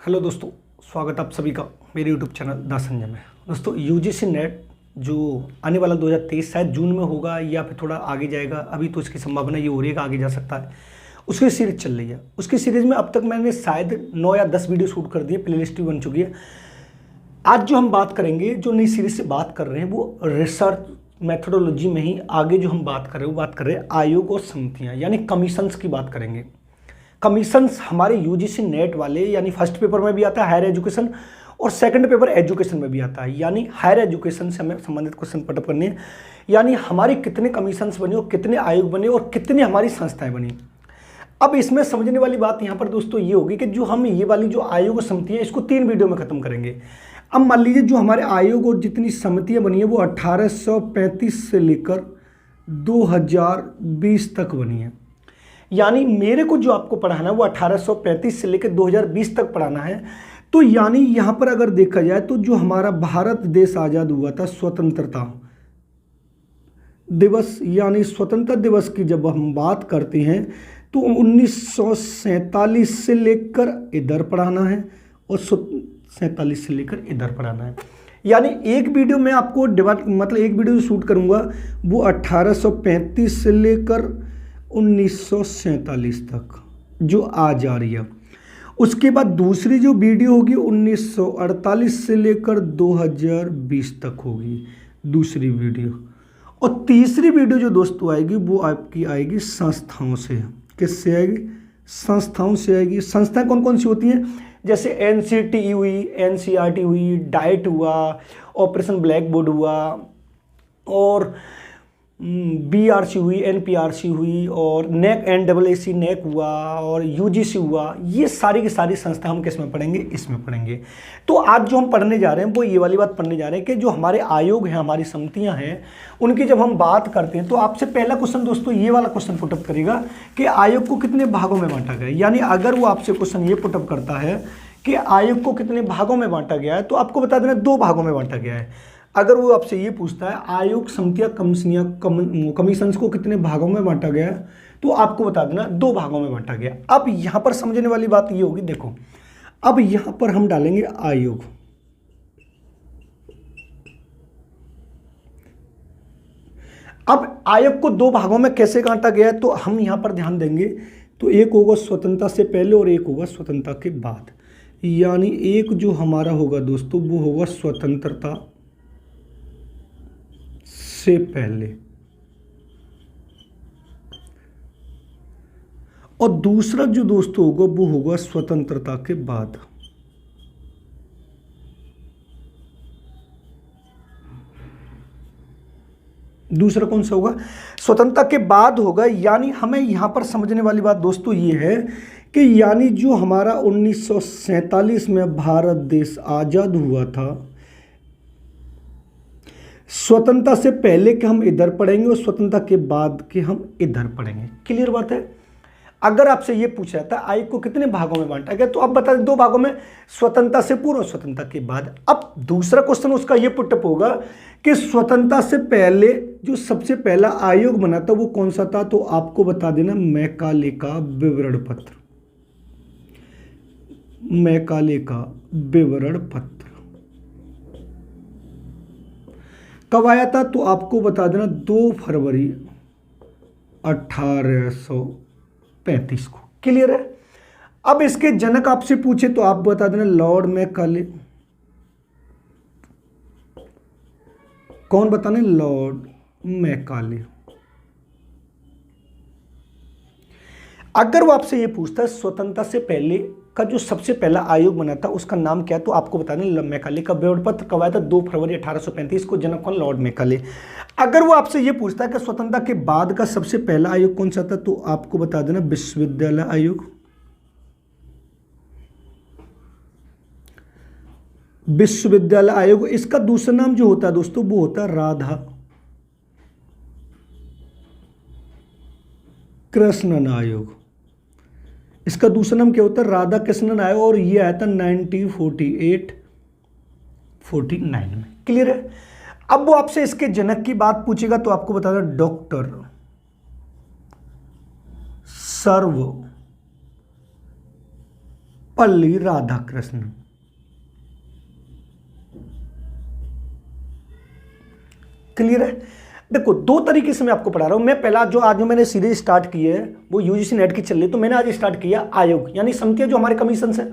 Hello दोस्तों, स्वागत आप सभी का मेरे यूट्यूब चैनल द संजय में। दोस्तों यूजीसी नेट जो आने वाला 2023 शायद जून में होगा या फिर थोड़ा आगे जाएगा, अभी तो इसकी संभावना ये हो रही है कि आगे जा सकता है। उसकी सीरीज चल रही है। उसकी सीरीज़ में अब तक मैंने शायद 9 या 10 वीडियो शूट कर दिए, प्लेलिस्ट भी बन चुकी है। आज जो हम बात करेंगे, जो नई सीरीज से बात कर रहे हैं, वो रिसर्च मैथडोलॉजी में ही आगे जो हम बात कर रहे हैं वो बात कर रहे हैं आयोग और समितियाँ यानी कमीशंस की बात करेंगे। कमीशंस हमारे यूजीसी नेट वाले यानी फर्स्ट पेपर में भी आता है हायर एजुकेशन, और सेकंड पेपर एजुकेशन में भी आता है। यानी हायर एजुकेशन से हमें संबंधित क्वेश्चन पटअप करनी है, यानी हमारी कितने कमीशंस बने और कितने आयोग बने और कितनी हमारी संस्थाएं बनी। अब इसमें समझने वाली बात यहाँ पर दोस्तों ये होगी कि जो हम ये वाली जो आयोग और समितियाँ इसको 3 वीडियो में खत्म करेंगे। अब मान लीजिए जो हमारे आयोग और जितनी समितियाँ बनी है वो 1835 से लेकर 2020 तक बनी है। यानी मेरे को जो आपको पढ़ाना है वो 1835 से लेकर 2020 तक पढ़ाना है। तो यानी यहाँ पर अगर देखा जाए तो जो हमारा भारत देश आज़ाद हुआ था, स्वतंत्रता दिवस यानी स्वतंत्रता दिवस की जब हम बात करते हैं तो 1947 से लेकर इधर पढ़ाना है और 47 से लेकर इधर पढ़ाना है। यानी एक वीडियो में आपको एक वीडियो शूट करूँगा वो 1835 से लेकर 1947 तक जो आ जा रही है। उसके बाद दूसरी जो वीडियो होगी 1948 से लेकर 2020 तक होगी दूसरी वीडियो। और तीसरी वीडियो जो दोस्तों आएगी वो आपकी आएगी संस्थाओं से। किससे आएगी? संस्थाओं से आएगी। संस्थाएं कौन कौन सी होती हैं? जैसे एनसीटीई हुई, एनसीईआरटी हुई, डाइट हुआ, ऑपरेशन ब्लैक बोर्ड हुआ, और बीआरसी हुई, एनपीआरसी हुई, और नेक एनडब्ल्यूएसी नेक हुआ, और यूजीसी हुआ। ये सारी की सारी संस्था हम किस में पढ़ेंगे? इसमें पढ़ेंगे। तो आज जो हम पढ़ने जा रहे हैं वो ये वाली बात पढ़ने जा रहे हैं कि जो हमारे आयोग हैं, हमारी समितियां हैं, उनकी जब हम बात करते हैं तो आपसे पहला क्वेश्चन दोस्तों ये वाला क्वेश्चन पुटअप करेगा कि आयोग को कितने भागों में बांटा गया। यानी अगर वो आपसे क्वेश्चन ये पुटअप करता है कि आयोग को कितने भागों में बांटा गया है तो आपको बता देना 2 भागों में बांटा गया है। अगर वो आपसे ये पूछता है आयोग, समितियां, कमीशंस को कितने भागों में बांटा गया है तो आपको बता देना 2 भागों में बांटा गया। अब यहां पर समझने वाली बात ये होगी, देखो अब यहां पर हम डालेंगे आयोग। अब आयोग को 2 भागों में कैसे बांटा गया है तो हम यहां पर ध्यान देंगे तो एक होगा स्वतंत्रता से पहले और एक होगा स्वतंत्रता के बाद। यानी एक जो हमारा होगा दोस्तों वो होगा स्वतंत्रता से पहले और दूसरा जो दोस्तों होगा वो होगा स्वतंत्रता के बाद। दूसरा कौन सा होगा? स्वतंत्रता के बाद होगा। यानी हमें यहां पर समझने वाली बात दोस्तों ये है कि यानी जो हमारा 1947 में भारत देश आजाद हुआ था, स्वतंत्रता से पहले के हम इधर पढ़ेंगे और स्वतंत्रता के बाद के हम इधर पढ़ेंगे। क्लियर बात है? अगर आपसे ये पूछा जाता है आयोग को कितने भागों में बांटा गया तो आप बता दें 2 भागों में, स्वतंत्रता से पूर्व और स्वतंत्रता के बाद। अब दूसरा क्वेश्चन उसका ये पुटअप होगा कि स्वतंत्रता से पहले जो सबसे पहला आयोग बना था वो कौन सा था तो आपको बता देना मैकाले का विवरण पत्र। मैकाले का विवरण पत्र कब आया था तो आपको बता देना 2 फरवरी 1835 को। क्लियर है? अब इसके जनक आपसे पूछे तो आप बता देना लॉर्ड मैकाले। कौन बताने? Lord Macaulay. अगर वो आपसे ये पूछता है स्वतंत्रता से पहले का जो सबसे पहला आयोग बना था उसका नाम क्या है तो आपको बताना मैकाले का विवरण पत्र कब आया था 2 फरवरी 1835 को। जनक कौन? Lord Macaulay. अगर वो आपसे ये पूछता है कि स्वतंत्रता के बाद का सबसे पहला आयोग कौन सा था तो आपको बता देना विश्वविद्यालय आयोग। विश्वविद्यालय आयोग। इसका दूसरा नाम जो होता है दोस्तों वो होता है राधा कृष्णन आयोग। इसका दूसरा नाम क्या होता है? राधा कृष्णन आयोग, और ये आया था 1948-49 में। क्लियर है? अब वो आपसे इसके जनक की बात पूछेगा तो आपको बता दें डॉक्टर सर्व सर्वपल्ली राधाकृष्णन। क्लियर है? देखो, दो तरीके से मैं आपको पढ़ा रहा हूं। मैं पहला जो मैंने सीरीज स्टार्ट की है वो यूजीसी नेट की चल रही है, तो मैंने आज स्टार्ट किया आयोग, यानी समितियां जो हमारे कमीशन है।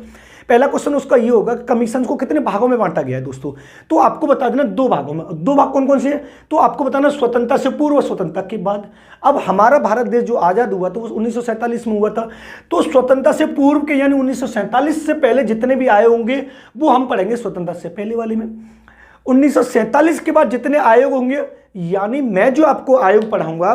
पहला क्वेश्चन उसका ये होगा कि कमीशन को कितने भागों में बांटा गया है दोस्तों। तो आपको बता देना दो भागों में। दो भाग कौन कौन से हैं? तो आपको बताना स्वतंत्रता से पूर्व, स्वतंत्रता के बाद। अब हमारा भारत देश जो आजाद हुआ तो वो 1947 में हुआ था, तो स्वतंत्रता से पूर्व के यानी 1947 से पहले जितने भी आए होंगे वो हम पढ़ेंगे स्वतंत्रता से पहले वाले में। 1947 के बाद जितने आयोग होंगे, यानी मैं जो आपको आयोग पढ़ाऊंगा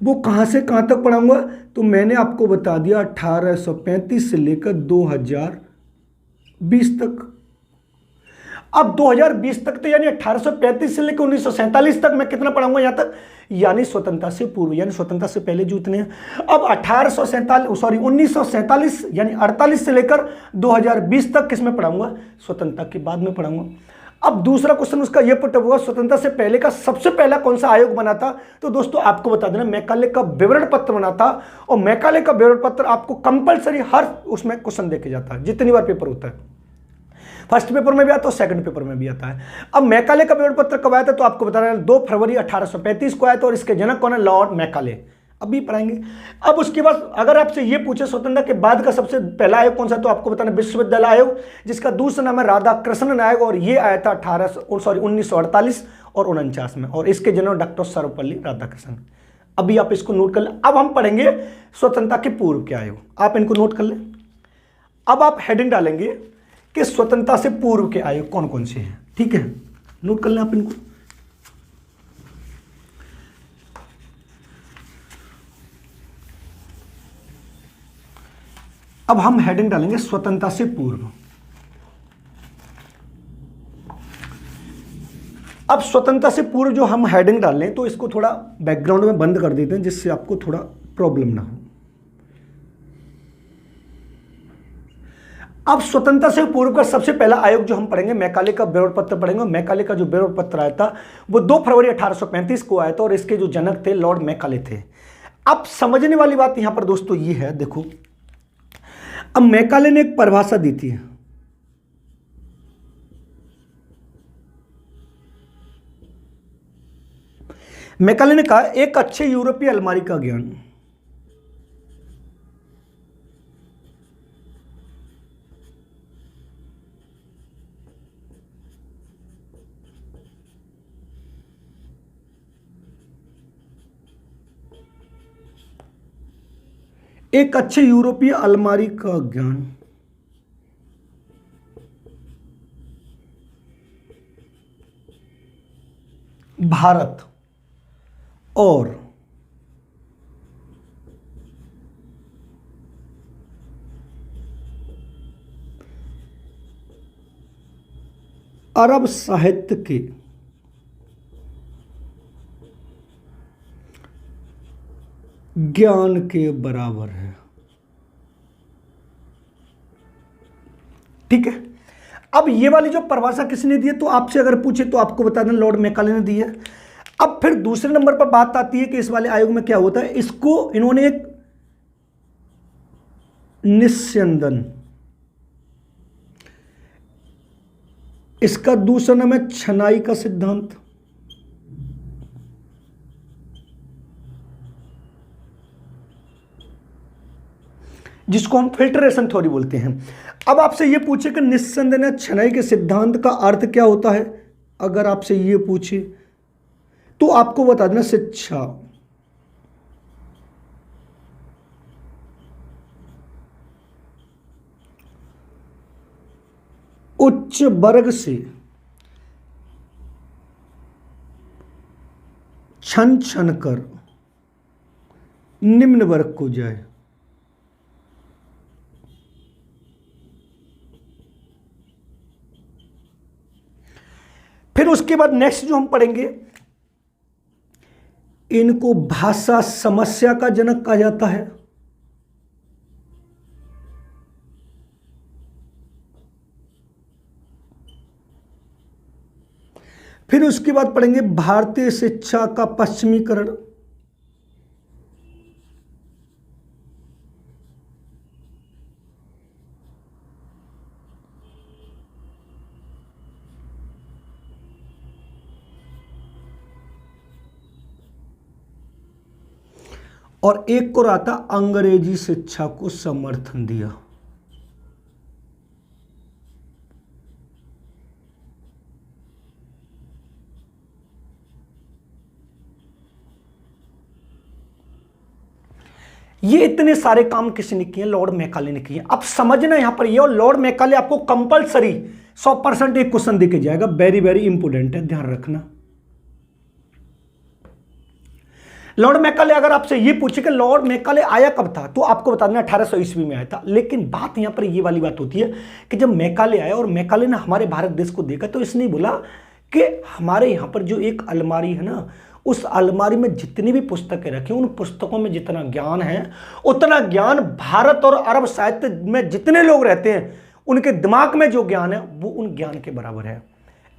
वो कहां से कहां तक पढ़ाऊंगा, तो मैंने आपको बता दिया 1835 से लेकर 2020 तक। अब 2020 तक तो यानी 1835 से लेकर 1947 तक मैं कितना पढ़ाऊंगा यहां तक, यानी स्वतंत्रता से पूर्व, यानी स्वतंत्रता से पहले जो इतने हैं। अब 1947 यानी 48 से लेकर 2020 तक किसमें पढ़ाऊंगा, स्वतंत्रता के बाद में पढ़ाऊंगा। अब दूसरा क्वेश्चन उसका यह पुट हुआ, स्वतंत्रता से पहले का सबसे पहला कौन सा आयोग बना था, तो दोस्तों आपको बता देना मैकाले का विवरण पत्र बना था। और मैकाले का विवरण पत्र आपको कंपलसरी हर उसमें क्वेश्चन देके जाता है जितनी बार पेपर होता है। फर्स्ट पेपर में भी आता है, सेकंड पेपर में भी आता है। अब मैकाले का विवरण पत्र कब आया था, तो आपको बता रहा है 2 फरवरी 1835 को आया था, और इसके जनक कौन है, लॉर्ड मैकाले। अभी पढ़ाएंगे। अब उसके बाद अगर आपसे ये पूछे स्वतंत्रता के बाद का सबसे पहला आयोग कौन सा, तो आपको बताना विश्वविद्यालय आयोग, जिसका दूसरा नाम है राधाकृष्णन आयोग, और ये आया था 1948 और 49 में, और इसके जनक डॉक्टर सर्वपल्ली राधाकृष्णन। अभी आप इसको नोट कर लें। अब हम पढ़ेंगे स्वतंत्रता के पूर्व के आयोग, आप इनको नोट कर लें। अब आप हेडिंग डालेंगे कि स्वतंत्रता से पूर्व के आयोग कौन कौन से हैं, ठीक है, नोट कर लें आप इनको। अब हम हेडिंग डालेंगे स्वतंत्रता से पूर्व। अब स्वतंत्रता से पूर्व जो हम हेडिंग डाल लें, तो इसको थोड़ा बैकग्राउंड में बंद कर देते हैं जिससे आपको थोड़ा प्रॉब्लम ना हो। अब स्वतंत्रता से पूर्व का सबसे पहला आयोग जो हम पढ़ेंगे, मैकाले का विवरण पत्र पढ़ेंगे। मैकाले का जो विवरण पत्र आया था वो 2 फरवरी 1835 को आया था, और इसके जो जनक थे लॉर्ड मैकाले थे। अब समझने वाली बात यहां पर दोस्तों ये है, देखो, अब मैकाले ने एक परिभाषा दी थी, मैकाले ने कहा एक अच्छे यूरोपीय अलमारी का ज्ञान। एक अच्छे यूरोपीय अलमारी का ज्ञान भारत और अरब साहित्य के ज्ञान के बराबर है। ठीक है। अब ये वाली जो परिभाषा किसने दी है, तो आपसे अगर पूछे तो आपको बता दें लॉर्ड मैकाले ने दी है। अब फिर दूसरे नंबर पर बात आती है कि इस वाले आयोग में क्या होता है, इसको इन्होंने एक निस्यंदन, इसका दूसरा नाम है छनाई का सिद्धांत, जिसको हम फिल्ट्रेशन थ्योरी बोलते हैं। अब आपसे यह पूछे कि निस्संदन या छनाई के सिद्धांत का अर्थ क्या होता है, अगर आपसे यह पूछे तो आपको बता देना शिक्षा, उच्च वर्ग से छन छन कर निम्न वर्ग को जाए। फिर उसके बाद नेक्स्ट जो हम पढ़ेंगे, इनको भाषा समस्या का जनक कहा जाता है। फिर उसके बाद पढ़ेंगे भारतीय शिक्षा का पश्चिमीकरण। और एक को रहा था अंग्रेजी शिक्षा को समर्थन दिया। ये इतने सारे काम किसने किए? लॉर्ड मैकाले ने किए। अब समझना यहां पर ये, और लॉर्ड मैकाले आपको कंपलसरी 100% एक क्वेश्चन देके जाएगा, वेरी वेरी इंपोर्टेंट है, ध्यान रखना। लॉर्ड मैकाले अगर आपसे ये पूछे कि लॉर्ड मैकाले आया कब था, तो आपको बता देना 1800 ईस्वी में आया था। लेकिन बात यहां पर ये वाली बात होती है कि जब मैकाले आया और मैकाले ने हमारे भारत देश को देखा, तो इसने बोला कि हमारे यहां पर जो एक अलमारी है ना, उस अलमारी में जितनी भी पुस्तकें रखी, उन पुस्तकों में जितना ज्ञान है, उतना ज्ञान भारत और अरब साहित्य में जितने लोग रहते हैं उनके दिमाग में जो ज्ञान है वो उन ज्ञान के बराबर है।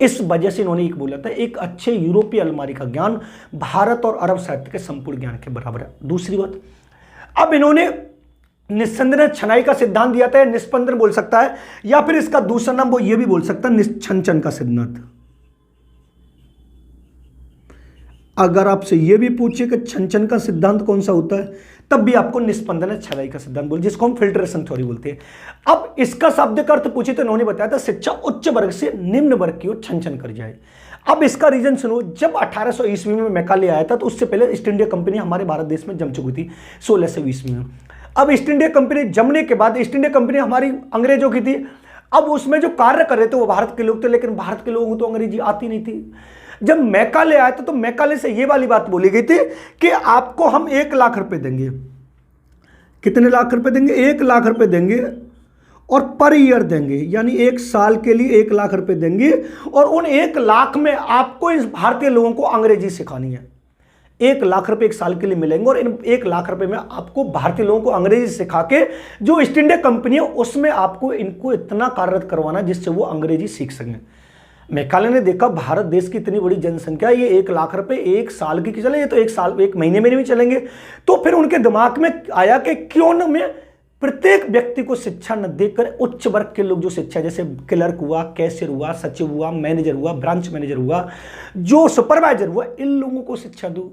इस वजह से इन्होंने एक बोला था, एक अच्छे यूरोपीय अलमारी का ज्ञान भारत और अरब साहित्य के संपूर्ण ज्ञान के बराबर है। दूसरी बात, अब इन्होंने निस्संदन छनाई का सिद्धांत दिया था, निस्पंदन बोल सकता है, या फिर इसका दूसरा नाम वो ये भी बोल सकता है, निश्छंचन का सिद्धांत। अगर आपसे यह भी पूछे कि छंचन का सिद्धांत कौन सा होता है, तब भी आपको निस्पंदन छनाई का सिद्धांत बोल, जिसको हम फिल्ट्रेशन थ्योरी बोलते हैं। अब इसका शाब्दिक अर्थ पूछे तो इन्होंने बताया था, शिक्षा उच्च वर्ग से निम्न वर्ग की ओर छंचन कर जाए। अब इसका रीजन सुनो, जब 1800 ईस्वी में मैकाले आया था, तो उससे पहले ईस्ट इंडिया कंपनी हमारे भारत देश में जम चुकी थी 1600 ईस्वी में। अब ईस्ट इंडिया कंपनी जमने के बाद, ईस्ट इंडिया कंपनी हमारी अंग्रेजों की थी, अब उसमें जो कार्य कर रहे थे वो भारत के लोग थे, लेकिन भारत के लोगों को तो अंग्रेजी आती नहीं थी। जब मैकाले आया था तो मैकाले से ये वाली बात बोली गई थी कि आपको हम 1 लाख रुपए देंगे। कितने लाख रुपए देंगे? 1 लाख रुपए देंगे, और पर ईयर देंगे, यानी 1 साल के लिए 1 लाख रुपए देंगे, और उन 1 लाख में आपको इस भारतीय लोगों को अंग्रेजी सिखानी है। 1 लाख रुपए 1 साल के लिए मिलेंगे, और इन 1 लाख रुपए में आपको भारतीय लोगों को अंग्रेजी सिखा के जो ईस्ट इंडिया कंपनी है उसमें आपको इनको इतना कार्यरत करवाना जिससे वो अंग्रेजी सीख सकें। मैकाले ने देखा भारत देश की इतनी बड़ी जनसंख्या, ये 1 लाख रुपए 1 साल की चले, ये तो 1 साल 1 महीने में नहीं चलेंगे। तो फिर उनके दिमाग में आया कि क्यों न मैं प्रत्येक व्यक्ति को शिक्षा न देकर उच्च वर्ग के लोग जो शिक्षा, जैसे क्लर्क हुआ, कैशियर हुआ, सचिव हुआ, मैनेजर हुआ, ब्रांच मैनेजर हुआ, जो सुपरवाइजर हुआ, इन लोगों को शिक्षा दूं।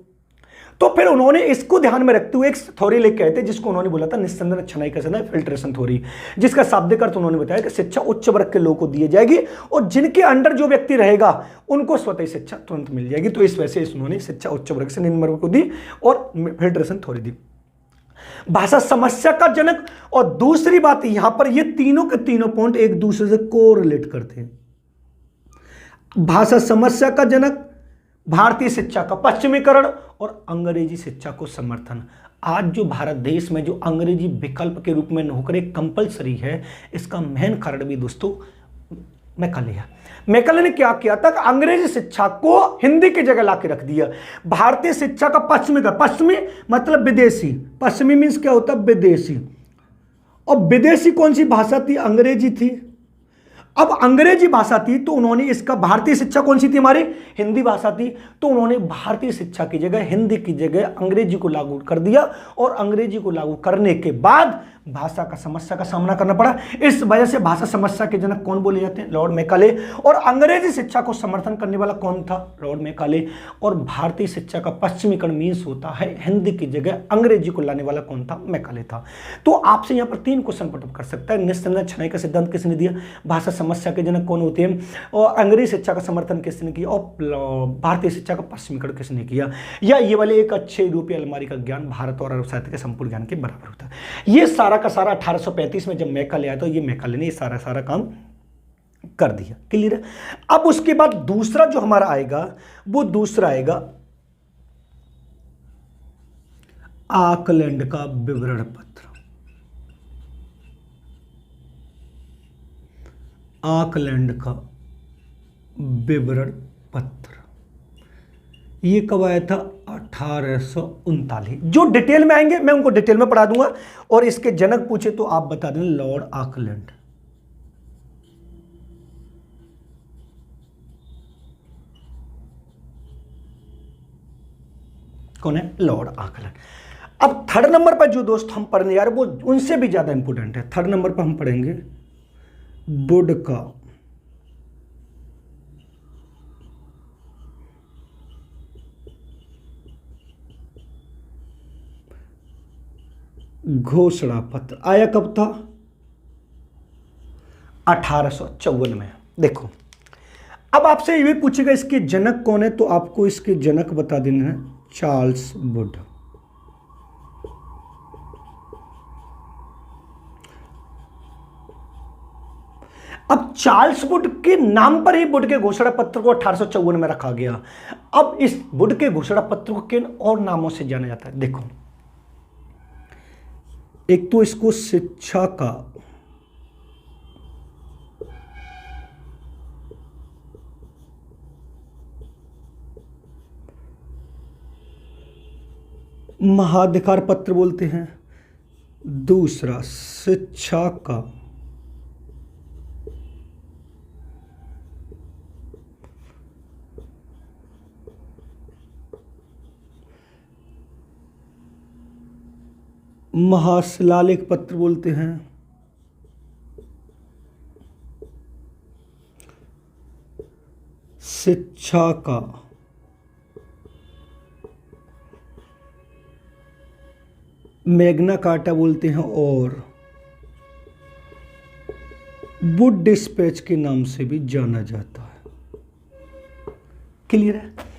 तो फिर उन्होंने इसको ध्यान में रखते हुए एक थ्योरी लेके आए थे, जिसको उन्होंने बोला था निस्संदन छनाई का सिद्धांत, फिल्ट्रेशन थ्योरी, जिसका शाब्दिक अर्थ उन्होंने बताया कि शिक्षा उच्च वर्ग के लोगों को दी जाएगी, और जिनके अंडर जो व्यक्ति रहेगा उनको स्वतः शिक्षा तुरंत मिल जाएगी। तो इस वजह से उन्होंने शिक्षा उच्च वर्ग से निम्न वर्ग को दी और फिल्ट्रेशन थ्योरी दी। भाषा समस्या का जनक, और दूसरी बात यहां पर ये तीनों के तीनों पॉइंट एक दूसरे से कोरिलेट करते हैं। भाषा समस्या का जनक, भारतीय शिक्षा का पश्चिमीकरण, और अंग्रेजी शिक्षा को समर्थन। आज जो भारत देश में जो अंग्रेजी विकल्प के रूप में नौकरी कंपलसरी है, इसका मेन कारण भी दोस्तों मैकाले है। मैकाले ने क्या किया था कि अंग्रेजी शिक्षा को हिंदी की जगह लाके रख दिया। भारतीय शिक्षा का पश्चिमी मतलब विदेशी, पश्चिमी मीन्स क्या होता है? विदेशी। और विदेशी कौन सी भाषा थी? अंग्रेजी थी। अब अंग्रेजी भाषा थी तो उन्होंने इसका, भारतीय शिक्षा कौन सी थी हमारी? हिंदी भाषा थी, तो उन्होंने भारतीय शिक्षा की जगह, हिंदी की जगह अंग्रेजी को लागू कर दिया, और अंग्रेजी को लागू करने के बाद भाषा का समस्या का सामना करना पड़ा। इस वजह से भाषा समस्या के जनक कौन बोले जाते हैं? Lord Macaulay. और अंग्रेजी शिक्षा को समर्थन करने वाला कौन था? Lord Macaulay. और भारतीय शिक्षा का पश्चिमीकरण मीन्स होता है हिंदी की जगह अंग्रेजी को लाने वाला कौन था? मैकाले था। तो आपसे यहां पर 3 क्वेश्चन पुटअप कर सकता है। निस्संदन छनाई का सिद्धांत किसने दिया? भाषा समस्या के जनक कौन होते हैं? और अंग्रेजी शिक्षा का समर्थन किसने किया? और भारतीय शिक्षा का पश्चिमीकरण किसने किया? या ये वाले एक अच्छे यूरोपीय अलमारी का ज्ञान भारत और अरब साहित्य के संपूर्ण ज्ञान के बराबर होता है। ये सारा का सारा 1835 में जब मैकाले आया तो ये मैकाले ने ये सारा काम कर दिया। क्लियर है? अब उसके बाद दूसरा जो हमारा आएगा, वो दूसरा आएगा ऑकलैंड का विवरण पत्र। ऑकलैंड का विवरण पत्र ये कब आया था? 1839। जो डिटेल में आएंगे मैं उनको डिटेल में पढ़ा दूंगा, और इसके जनक पूछे तो आप बता दें लॉर्ड ऑकलैंड। कौन है? Lord Auckland. अब थर्ड नंबर पर जो दोस्त हम पढ़ने यार, वो उनसे भी ज्यादा इंपॉर्टेंट है। थर्ड नंबर पर हम पढ़ेंगे वुड का घोषणा पत्र आया कब था? 1854 में। देखो अब आपसे ये भी पूछेगा इसके जनक कौन है, तो आपको इसके जनक बता देना है चार्ल्स वुड। अब चार्ल्स वुड के नाम पर ही वुड के घोषणा पत्र को 1854 में रखा गया। अब इस वुड के घोषणा पत्र को किन और नामों से जाना जाता है? देखो एक तो इसको शिक्षा का महाधिकार पत्र बोलते हैं, दूसरा शिक्षा का महाशिलालेख पत्र बोलते हैं, शिक्षा का मैग्ना कार्टा बोलते हैं, और वुड डिस्पैच के नाम से भी जाना जाता है। क्लियर है?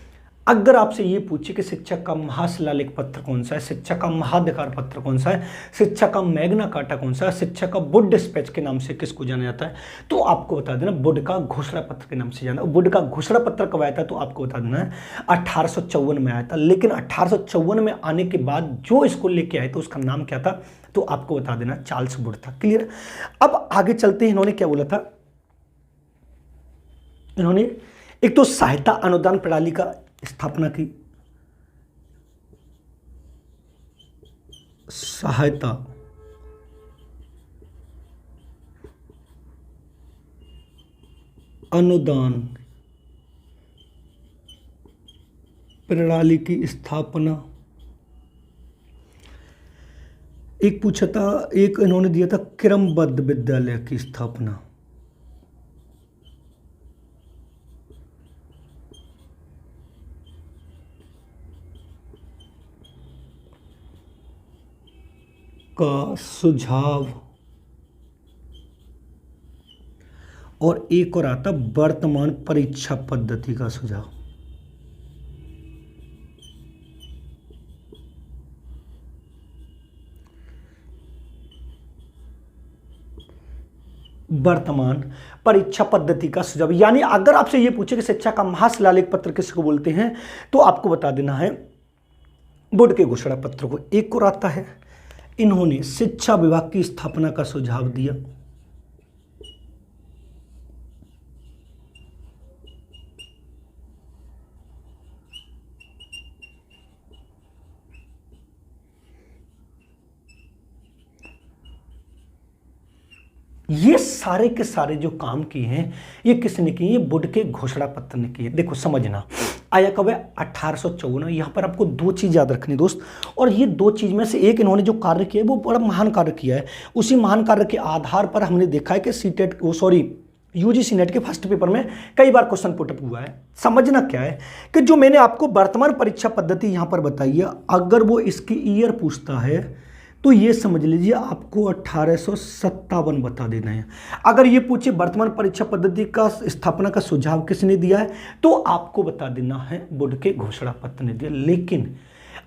अगर आपसे ये पूछे कि शिक्षा का महाशिलालेख पत्र कौन सा है, शिक्षा का महाधिकार पत्र कौन सा है, शिक्षा का मैग्ना कार्टा कौन सा है, शिक्षा का वुड डिस्पैच के नाम से किसको जाना जाता है, तो आपको बता देना वुड का घोषणा पत्र के नाम से जाना। वुड का घोषणा पत्र कब आया था, तो आपको बता देना है 1854 में आया था। लेकिन 1854 में आने के बाद जो इसको लेके आए तो उसका नाम क्या था, तो आपको बता देना चार्ल्स वुड था। क्लियर? अब आगे चलते हैं। इन्होंने क्या बोला था? इन्होंने एक तो सहायता अनुदान प्रणाली का स्थापना की, सहायता अनुदान प्रणाली की स्थापना। एक पूछा था, एक इन्होंने दिया था क्रमबद्ध विद्यालय की स्थापना। का सुझाव, और एक और आता वर्तमान परीक्षा पद्धति का सुझाव। वर्तमान परीक्षा पद्धति का सुझाव। यानी अगर आपसे यह पूछे कि शिक्षा का महाशिलालेख पत्र किसको बोलते हैं, तो आपको बता देना है वुड के घोषणा पत्र को। एक और आता है, इन्होंने शिक्षा विभाग की स्थापना का सुझाव दिया। ये सारे के सारे जो काम किए हैं ये किसने किए? ये वुड के घोषणा पत्र ने किए। देखो समझना, आया कब है? 1854। यहाँ पर आपको दो चीज याद रखनी दोस्त, और ये दो चीज में से एक इन्होंने जो कार्य किया है वो बड़ा महान कार्य किया है। उसी महान कार्य के आधार पर हमने देखा है कि सीटेट यूजीसी नेट के फर्स्ट पेपर में कई बार क्वेश्चन पुटअप हुआ है। समझना क्या है कि जो मैंने आपको वर्तमान परीक्षा पद्धति यहाँ पर बताई है, अगर वो इसकी ईयर पूछता है तो ये समझ लीजिए आपको 1857 बता देना है। अगर ये पूछे वर्तमान परीक्षा पद्धति का स्थापना का सुझाव किसने दिया है, तो आपको बता देना है वुड के घोषणा पत्र ने दिया। लेकिन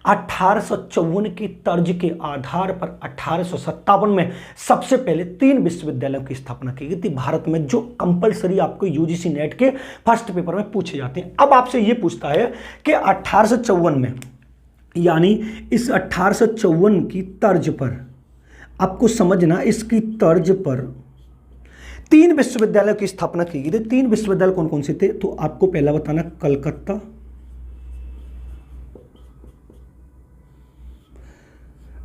1854 की तर्ज के आधार पर 1857 में सबसे पहले 3 विश्वविद्यालयों की स्थापना की गई थी भारत में, जो कंपलसरी आपको यूजीसी नेट के फर्स्ट पेपर में पूछे जाते हैं। अब आपसे ये पूछता है कि 1854 में, यानी इस 1854 की तर्ज पर आपको समझना, इसकी तर्ज पर 3 विश्वविद्यालयों की स्थापना की गई थी। 3 विश्वविद्यालय कौन कौन से थे, तो आपको पहला बताना कलकत्ता,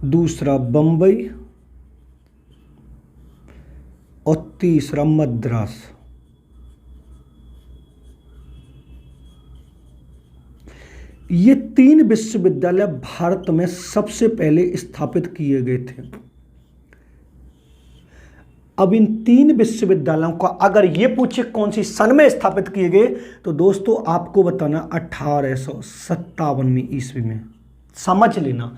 दूसरा बंबई, और तीसरा मद्रास। ये 3 विश्वविद्यालय भारत में सबसे पहले स्थापित किए गए थे। अब इन 3 विश्वविद्यालयों का अगर ये पूछे कौन सी सन में स्थापित किए गए, तो दोस्तों आपको बताना 1857 ईस्वी में। समझ लेना,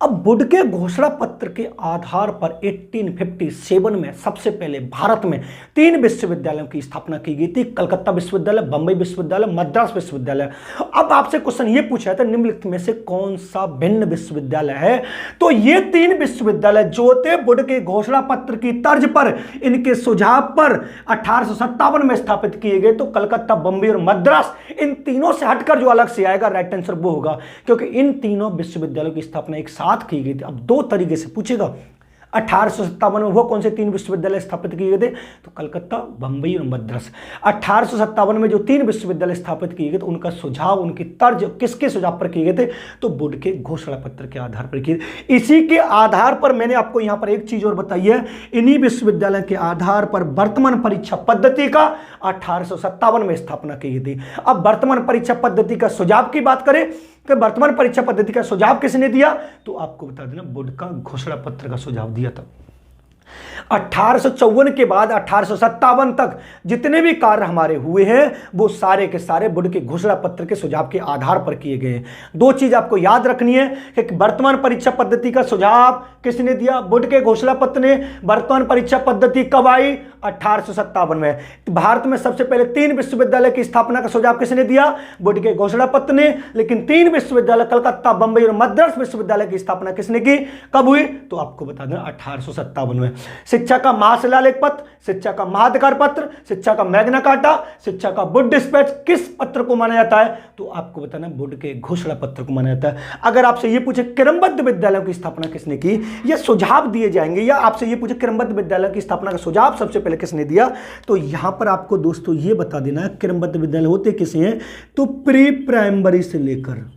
अब वुड के घोषणा पत्र के आधार पर 1857 में सबसे पहले भारत में 3 विश्वविद्यालयों की स्थापना की गई थी, कलकत्ता विश्वविद्यालय, बंबई विश्वविद्यालय, मद्रास विश्वविद्यालय। अब आपसे क्वेश्चन ये पूछा था निम्नलिखित में से कौन सा भिन्न विश्वविद्यालय है, तो ये 3 विश्वविद्यालय जो थे वुड के घोषणा पत्र की तर्ज पर, इनके सुझाव पर 1857 में स्थापित किए गए। तो कलकत्ता, बंबई और मद्रास, इन तीनों से हटकर जो अलग से आएगा राइट आंसर वो होगा, क्योंकि इन तीनों विश्वविद्यालयों की स्थापना एक साथ की गई थी। अब 2 तरीके से पूछेगा, 1857 में वो कौन से 3 विश्वविद्यालय स्थापित किए गए थे, तो कलकत्ता, बंबई और मद्रास। 1857 में जो 3 विश्वविद्यालय स्थापित किए गए, तो उनका सुझाव, उनकी तर्ज किसके सुझाव पर किए गए थे, तो वुड के घोषणा पत्र के आधार पर किए। इसी के आधार पर मैंने आपको यहां पर एक चीज और बताई है, इन्हीं विश्वविद्यालय के आधार पर वर्तमान परीक्षा पद्धति का 1857 में स्थापना की गई थी। अब वर्तमान परीक्षा पद्धति का सुझाव की बात करें कि वर्तमान परीक्षा पद्धति का सुझाव किसने दिया, तो आपको बता देना वुड का घोषणा पत्र का सुझाव दिया था। 1854 के बाद 1857 तक जितने भी कार्य हमारे हुए हैं वो सारे के सारे वुड के घोषणा पत्र के सुझाव के आधार पर किए गए। 2 चीज आपको याद रखनी है कि वर्तमान परीक्षा पद्धति का सुझाव किसने दिया, वुड के घोषणा पत्र ने। वर्तमान परीक्षा पद्धति कब आई, 1857 में। भारत में सबसे पहले 3 विश्वविद्यालय की स्थापना का सुझाव किसने दिया, वुड के घोषणा पत्र ने। लेकिन 3 विश्वविद्यालय कलकत्ता, बंबई और मद्रास विश्वविद्यालय की स्थापना किसने की, कब हुई, तो आपको बता देना 1857 में। शिक्षा का महाशिलालेख पत्र, शिक्षा का महाधिकार पत्र, शिक्षा का मैग्ना कार्टा, शिक्षा का वुड डिस्पैच किस पत्र को माना जाता है, तो आपको बताना वुड के घोषणा पत्र को माना जाता है। अगर आपसे यह पूछे क्रमबद्ध विद्यालयों की स्थापना किसने की, या सुझाव दिए जाएंगे, या आपसे यह पूछे क्रमबद्ध विद्यालय की स्थापना का सुझाव सबसे पहले किसने दिया, तो यहां पर आपको दोस्तों यह बता देना है क्रमबद्ध विद्यालय होते किसे हैं, तो प्री प्राइमरी से लेकर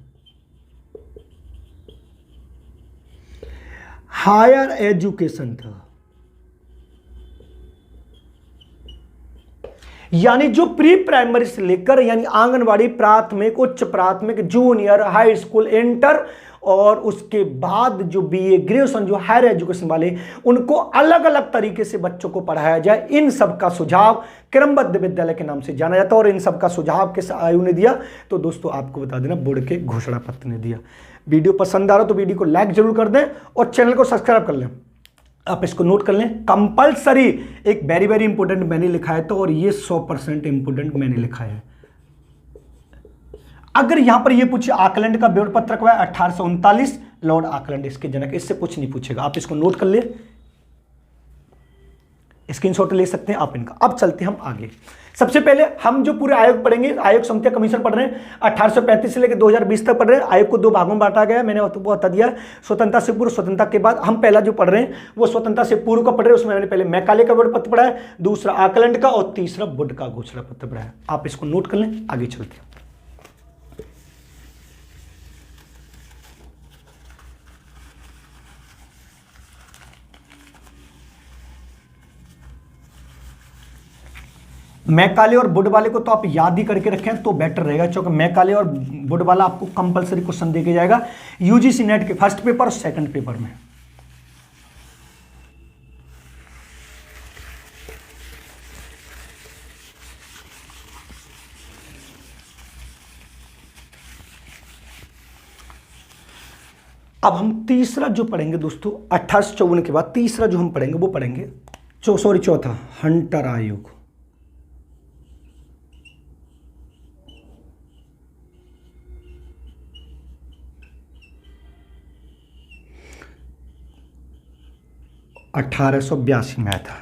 हायर एजुकेशन था, यानी जो प्री प्राइमरी से लेकर यानी आंगनवाड़ी, प्राथमिक, उच्च प्राथमिक, जूनियर, हाई स्कूल, इंटर और उसके बाद जो बीए, ग्रेजुएशन, जो हायर एजुकेशन वाले, उनको अलग अलग तरीके से बच्चों को पढ़ाया जाए, इन सब का सुझाव क्रमबद्ध विद्यालय के नाम से जाना जाता है। और इन सब का सुझाव किस आयु ने दिया, तो दोस्तों आपको बता देना वुड के घोषणा पत्र ने दिया। वीडियो पसंद आ रहा हो तो वीडियो को लाइक जरूर कर दें और चैनल को सब्सक्राइब कर लें। आप इसको नोट कर लें, कंपलसरी एक वेरी वेरी इंपोर्टेंट मैंने लिखा है, तो और ये 100% इंपोर्टेंट मैंने लिखा है। अगर यहां पर ये पूछे आकलैंड का विवरण पत्र कब है, 1839, लॉर्ड आकलैंड इसके जनक, इससे कुछ नहीं पूछेगा, आप इसको नोट कर ले, स्क्रीनशॉट ले सकते हैं आप इनका। अब चलते हैं हम आगे। सबसे पहले हम जो पूरे आयोग पढ़ेंगे, आयोग संहिता कमीशन पढ़ रहे हैं, 1835 से लेकर 2020 तक पढ़ रहे हैं। आयोग को 2 भागों में बांटा गया है, मैंने वो बता दिया। स्वतंत्रता से पूर्व, स्वतंत्रता के बाद। हम पहला जो पढ़ रहे हैं वो स्वतंत्रता से पूर्व का पढ़ रहे हैं, उसमें मैंने पहले मैकाले का विवरण पत्र पढ़ा है, दूसरा आकलैंड का और तीसरा वुड का घोषणा पत्र पढ़ा है। आप इसको नोट कर लें, आगे चलते हैं। मैकाले और वुड वाले को तो आप याद ही करके रखें तो बेटर रहेगा, क्योंकि मैकाले और वुड वाला आपको कंपलसरी क्वेश्चन देके जाएगा यूजीसी नेट के फर्स्ट पेपर और सेकंड पेपर में। अब हम तीसरा जो पढ़ेंगे दोस्तों, 1854 के बाद तीसरा जो हम पढ़ेंगे वो पढ़ेंगे चौथा हंटर आयोग। अठारह सौ 82 में आया था।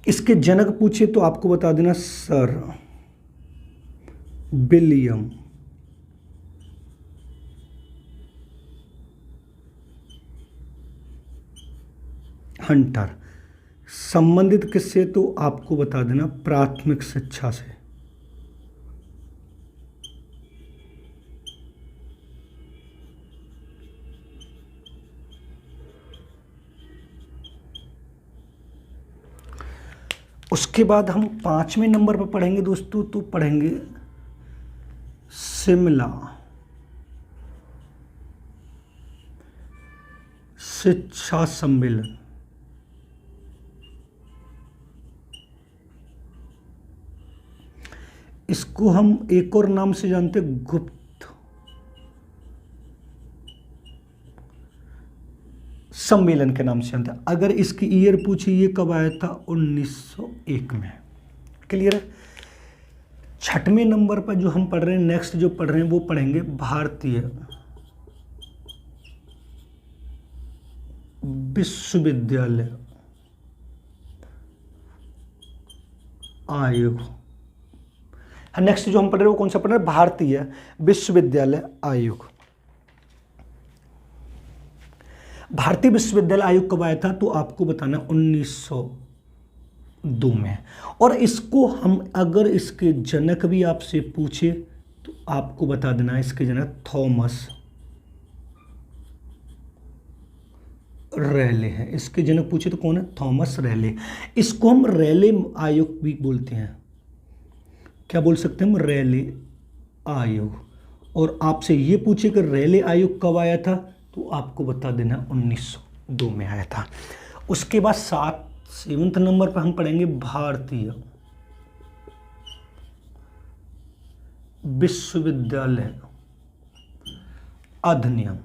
इसके जनक पूछे तो आपको बता देना सर विलियम हंटर। संबंधित किससे, तो आपको बता देना प्राथमिक शिक्षा से। उसके बाद हम 5वें नंबर पर पढ़ेंगे दोस्तों, तो पढ़ेंगे शिमला शिक्षा सम्मेलन। इसको हम एक और नाम से जानते, सम्मेलन के नाम से जानते हैं। अगर इसकी ईयर पूछी, ये कब आया था? 1901 में। क्लियर है। छठवें नंबर पर जो हम पढ़ रहे हैं, नेक्स्ट जो पढ़ रहे हैं वो पढ़ेंगे भारतीय विश्वविद्यालय आयोग। नेक्स्ट जो हम पढ़ रहे हैं वो कौन सा पढ़ रहे हैं? भारतीय विश्वविद्यालय आयोग। भारतीय विश्वविद्यालय आयोग कब आया था? तो आपको बताना 1902 में। और इसको हम अगर इसके जनक भी आपसे पूछे तो आपको बता देना इसके जनक थॉमस रेले हैं। इसके जनक पूछे तो कौन है? थॉमस रेले। इसको हम रेले आयोग भी बोलते हैं। क्या बोल सकते हैं हम? रेले आयोग। और आपसे ये पूछे कि रेले आयोग कब आया था तो आपको बता देना 1902 में आया था। उसके बाद 7वें नंबर पर हम पढ़ेंगे भारतीय विश्वविद्यालय अधिनियम।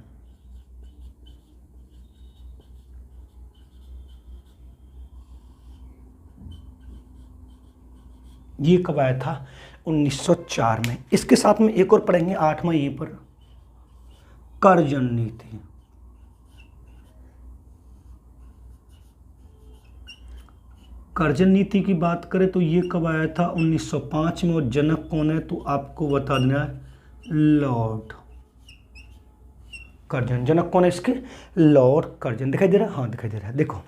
ये कब आया था? 1904 में। इसके साथ में एक और पढ़ेंगे 8वां ये पर, कर्जन नीति। कर्जन नीति की बात करें तो ये कब आया था? 1905 में। और जनक कौन है तो आपको बता देना है लॉर्ड कर्जन। जनक कौन है इसके? Lord Curzon. दिखाई दे रहा है? हाँ दिखाई दे रहा है। देखो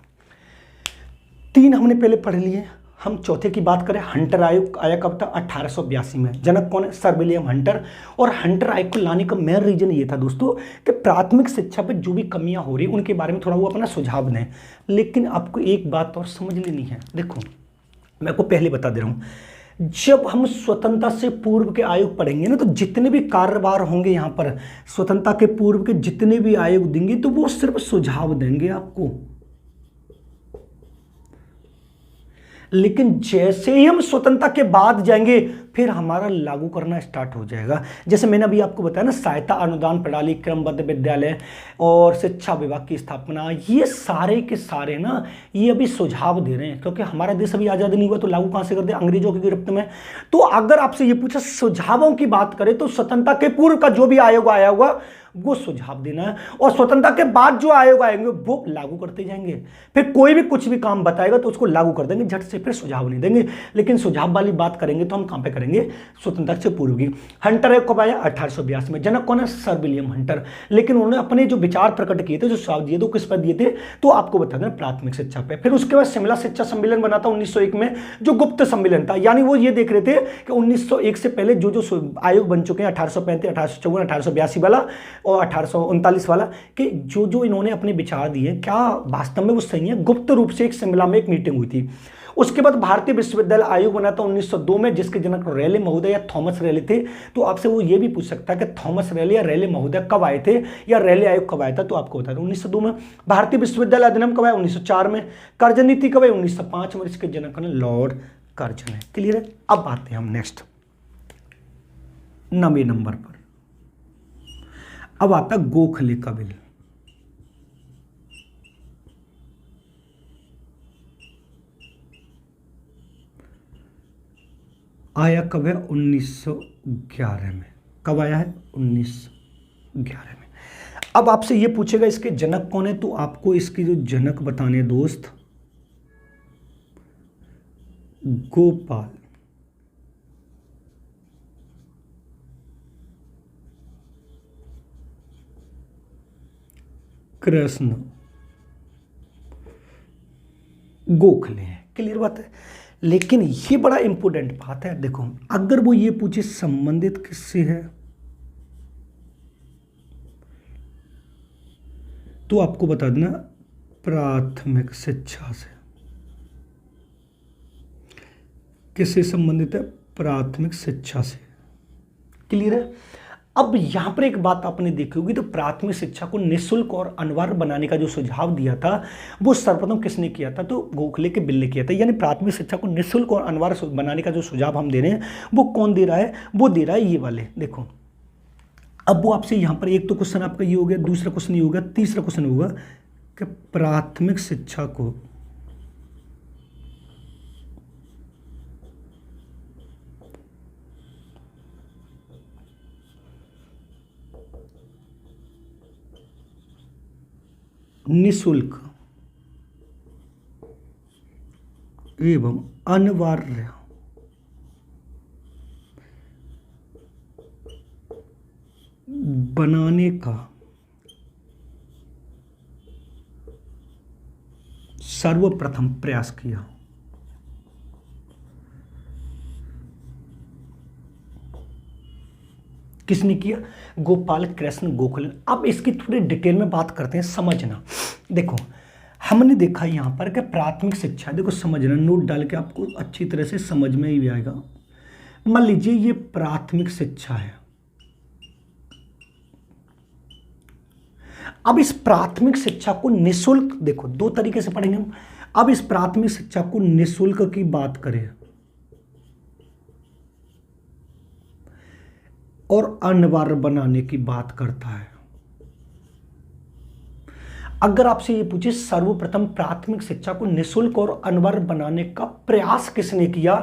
3 हमने पहले पढ़ लिए। हम चौथे की बात करें, हंटर आयोग आया कब था? 1882 में। जनक कौन है? Sir William Hunter. और हंटर आयोग को लाने का मेन रीजन ये था दोस्तों कि प्राथमिक शिक्षा पे जो भी कमियां हो रही है उनके बारे में थोड़ा वो अपना सुझाव दें। लेकिन आपको एक बात और समझ लेनी है। देखो मैं आपको पहले बता दे रहा हूँ, जब हम स्वतंत्रता से पूर्व के आयोग पढ़ेंगे ना तो जितने भी कार्यभार होंगे यहाँ पर स्वतंत्रता के पूर्व के जितने भी आयोग देंगे तो वो सिर्फ सुझाव देंगे आपको। लेकिन जैसे ही हम स्वतंत्रता के बाद जाएंगे फिर हमारा लागू करना स्टार्ट हो जाएगा। जैसे मैंने अभी आपको बताया ना, सहायता अनुदान प्रणाली, क्रमबद्ध विद्यालय और शिक्षा विभाग की स्थापना, ये सारे के सारे ना ये अभी सुझाव दे रहे हैं, क्योंकि हमारा देश अभी आज़ाद नहीं हुआ तो लागू कहाँ से कर दे? अंग्रेजों की गिरफ्त में। तो अगर आपसे ये पूछा सुझावों की बात करें तो स्वतंत्रता के पूर्व का जो भी आयोग आया होगा वो सुझाव देना है, और स्वतंत्रता के बाद जो आयोग आएंगे वो लागू करते जाएंगे। फिर कोई भी कुछ भी काम बताएगा तो उसको लागू कर देंगे झट से, फिर सुझाव नहीं देंगे। लेकिन सुझाव वाली बात करेंगे तो हम कहां पे करेंगे? स्वतंत्रता से पूर्व की। हंटर आयोग कब आया? 1882 में। जनक कौन है? Sir William Hunter. लेकिन उन्होंने अपने जो विचार प्रकट किए थे, जो सुझाव दिए थे, किस पर दिए थे तो आपको बता दें प्राथमिक शिक्षा पे। फिर उसके बाद शिमला शिक्षा सम्मेलन बना था 1901 में, जो गुप्त सम्मेलन था। यानी वो ये देख रहे थे कि 1901 से पहले जो जो आयोग बन चुके हैं 1835, 1854, 1882 वाला और 1839 वाला, कि जो जो इन्होंने अपने विचार दिए क्या वास्तव में वो सही है। गुप्त रूप से एक शिमला में एक मीटिंग हुई थी। उसके बाद भारतीय विश्वविद्यालय आयोग बना था 1902 में, जिसके जनक रेले महोदय या थॉमस रेले थे। तो आपसे वो ये भी पूछ सकता है कि थॉमस रेले या रेले महोदय कब आए थे या रेले आयोग कब आया था, तो आपको बता दें 1902 में। भारतीय विश्वविद्यालय अधिनियम कब आया? 1904 में। कर्जन नीति कब आई? 1905 में। इसके जनक लॉर्ड कर्जन है। क्लियर है। अब आते हैं हम नेक्स्ट 9वें नंबर पर। अब आता गोखले का बिल। आया कब है? 1911 में। कब आया है? 1911 में। अब आपसे ये पूछेगा इसके जनक कौन है, तो आपको इसके जो जनक बताने दोस्त, गोपाल कृष्ण गोखले हैं। क्लियर बात है। लेकिन ये बड़ा इंपॉर्टेंट बात है। देखो अगर वो ये पूछे संबंधित किससे है तो आपको बता देना प्राथमिक शिक्षा से। किससे संबंधित है? प्राथमिक शिक्षा से। क्लियर है। अब यहां पर एक बात आपने देखी होगी, तो प्राथमिक शिक्षा को निःशुल्क और अनिवार्य बनाने का जो सुझाव दिया था वो सर्वप्रथम किसने किया था? तो गोखले के बिल ने किया था। यानी प्राथमिक शिक्षा को निःशुल्क और अनिवार्य बनाने का जो सुझाव हम दे रहे हैं वो कौन दे रहा है? वो दे रहा है ये वाले। देखो अब वो आपसे यहां पर एक तो क्वेश्चन आपका ये हो गया, दूसरा क्वेश्चन ये होगा, तीसरा क्वेश्चन होगा कि प्राथमिक शिक्षा को निःशुल्क एवं अनिवार्य बनाने का सर्वप्रथम प्रयास किया। किसने किया? गोपाल कृष्ण गोखले। अब इसकी थोड़ी डिटेल में बात करते हैं, समझना। देखो हमने देखा यहां पर कि प्राथमिक शिक्षा, देखो समझना, नोट डाल के आपको अच्छी तरह से समझ में ही आएगा। मान लीजिए ये प्राथमिक शिक्षा है। अब इस प्राथमिक शिक्षा को निःशुल्क, देखो दो तरीके से पढ़ेंगे हम। अब इस प्राथमिक शिक्षा को निःशुल्क की बात करें और अनिवार्य बनाने की बात करता है। अगर आपसे ये पूछे सर्वप्रथम प्राथमिक शिक्षा को निःशुल्क और अनिवार्य बनाने का प्रयास किसने किया,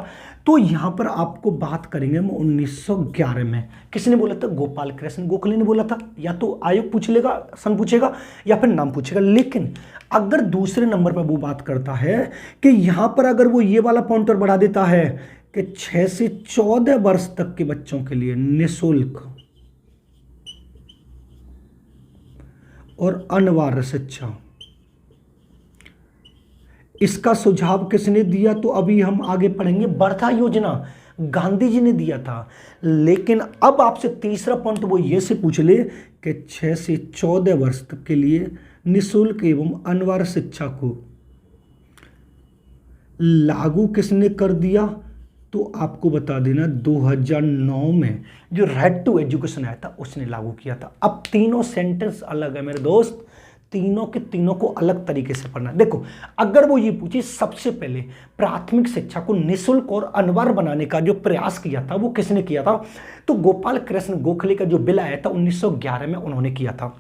तो यहां पर आपको बात करेंगे हम 1911 में। किसने बोला था? गोपाल कृष्ण गोखले ने बोला था। या तो आयोग पूछ लेगा, सन पूछेगा, या फिर नाम पूछेगा। लेकिन अगर दूसरे नंबर पर वो बात करता है कि यहां पर अगर वो ये वाला पॉइंटर बढ़ा देता है कि 6 से 14 वर्ष तक के बच्चों के लिए निःशुल्क और अनिवार्य शिक्षा, इसका सुझाव किसने दिया? तो अभी हम आगे पढ़ेंगे। वर्धा योजना गांधी जी ने दिया था। लेकिन अब आपसे तीसरा पॉइंट वो ये से पूछ ले कि 6 से 14 वर्ष तक के लिए निःशुल्क एवं अनिवार्य शिक्षा को लागू किसने कर दिया? तो आपको बता देना 2009 में जो राइट टू एजुकेशन आया था उसने लागू किया था। अब तीनों सेंटेंस अलग है मेरे दोस्त, तीनों के तीनों को अलग तरीके से पढ़ना। देखो अगर वो ये पूछे सबसे पहले प्राथमिक शिक्षा को निःशुल्क और अनिवार्य बनाने का जो प्रयास किया था वो किसने किया था, तो गोपाल कृष्ण गोखले का जो बिल आया था 1911 में उन्होंने किया था।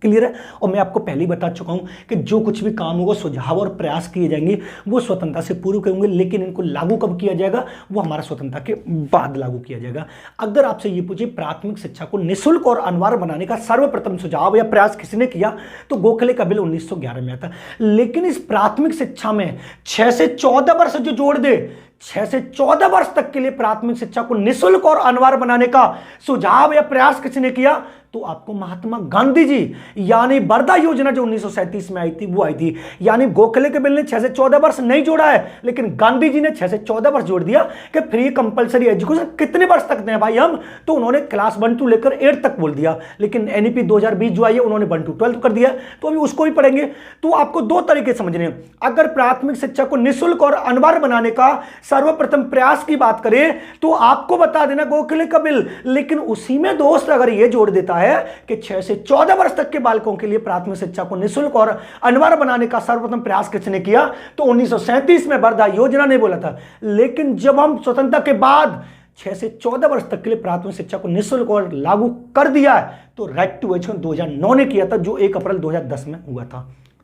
क्लियर है? और मैं आपको पहले ही बता चुका हूं कि जो कुछ भी काम होगा, सुझाव और प्रयास किए जाएंगे वो स्वतंत्रता से पूर्व होंगे, लेकिन इनको लागू कब किया जाएगा? वो हमारा स्वतंत्रता के बाद लागू किया जाएगा। अगर आपसे ये पूछे प्राथमिक शिक्षा को निःशुल्क और अनिवार्य बनाने का सर्वप्रथम सुझाव या प्रयास किसने किया, तो गोखले का बिल 1911 में आता। लेकिन इस प्राथमिक शिक्षा में 6 से 14 वर्ष जो जोड़ दे, 6 से 14 वर्ष तक के लिए प्राथमिक शिक्षा को निःशुल्क और अनिवार्य बनाने का सुझाव या प्रयास किसने किया, तो आपको महात्मा गांधी जी, यानी वर्धा योजना जो 1937 में आई थी वो आई थी। यानी गोखले के बिल ने 6 से 14 वर्ष नहीं जोड़ा है, लेकिन गांधी जी ने 6 से 14 वर्ष जोड़ दिया कि फ्री कंपलसरी एजुकेशन कितने वर्ष तक दें भाई हम, तो उन्होंने क्लास 1 to लेकर 8 तक बोल दिया। लेकिन एनईपी 2020 जो आई है उन्होंने 1 to 12 कर दिया, तो अभी उसको भी पढ़ेंगे। तो आपको दो तरीके समझने हैं। अगर प्राथमिक शिक्षा को निःशुल्क और अनिवार्य बनाने का सर्वप्रथम प्रयास की बात करें तो आपको बता देना गोखले का बिल, लेकिन उसी में दोस्त अगर यह जोड़ देता है कि 6 से 14 वर्ष तक के बालकों के लिए प्राथमिक शिक्षा को निःशुल्क और अनिवार्य बनाने का सर्वप्रथम प्रयास किसने किया, तो 1937 में वर्धा योजना ने बोला था। लेकिन जब हम स्वतंत्रता के बाद 6 से 14 वर्ष तक के लिए प्राथमिक शिक्षा को निःशुल्क और लागू कर दिया है, तो राइट टू एजुकेशन 2009 ने किया था, जो 1 अप्रैल 2010 में हुआ था।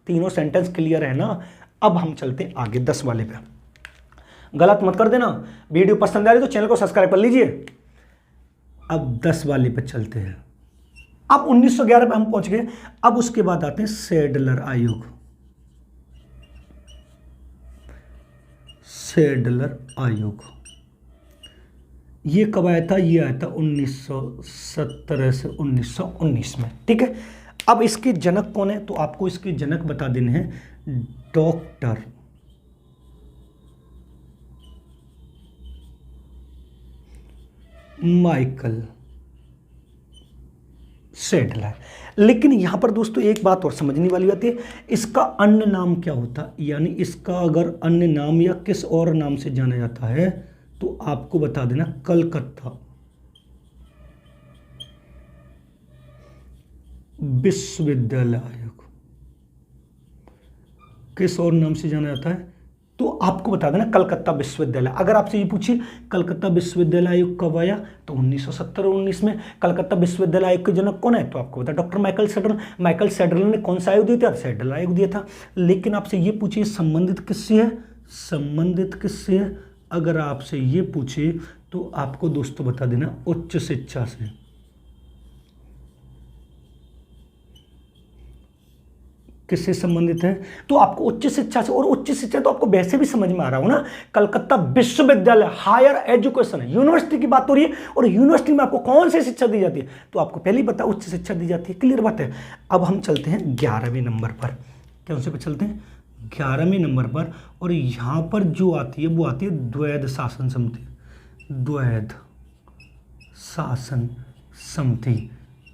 तीनों सेंटेंस क्लियर है ना? अब हम चलते हैं आगे 10 वाले पे। गलत मत कर देना। वीडियो पसंद आ रही तो चैनल को सब्सक्राइब कर लीजिए। अब 10 वाले पे चलते हैं। अब 1911 पे हम पहुंच गए। अब उसके बाद आते हैं सैडलर आयोग। सैडलर आयोग ये कब आया था? ये आया था 1917 से 1919 में। ठीक है। अब इसके जनक कौन है, तो आपको इसके जनक बता देने हैं। Doctor Michael Sadler. लेकिन यहां पर दोस्तों एक बात और समझने वाली बात है, इसका अन्य नाम क्या होता, यानी इसका अगर अन्य नाम या किस और नाम से जाना जाता है तो आपको बता देना कलकत्ता विश्वविद्यालय आयोग। किस और नाम से जाना जाता है? तो आपको बता देना कलकत्ता विश्वविद्यालय। अगर आपसे ये पूछिए कलकत्ता विश्वविद्यालय आयोग कब आया, तो 1970 और 19 में। कलकत्ता विश्वविद्यालय आयोग के जनक कौन है, तो आपको बता doctor Michael Sadler. Michael Sadler ने कौन सा आयोग दिया था, सैडलर आयोग दिया था। लेकिन आपसे ये पूछिए संबंधित किससे है, संबंधित किससे है, अगर आपसे ये पूछे तो आपको दोस्तों बता देना उच्च शिक्षा से। किससे संबंधित है, तो आपको उच्च शिक्षा से। और उच्च शिक्षा तो आपको वैसे भी समझ में आ रहा हो ना, कलकत्ता विश्वविद्यालय हायर एजुकेशन है, यूनिवर्सिटी की बात हो रही है। और यूनिवर्सिटी में आपको कौन सी शिक्षा दी जाती है, तो आपको पहले ही पता उच्च शिक्षा दी जाती है। क्लियर बात है। अब हम चलते हैं 11वें नंबर पर। कौन से पे चलते हैं, 11वें नंबर पर। और यहां पर जो आती है वो आती है द्वैध शासन समिति, द्वैध शासन समिति।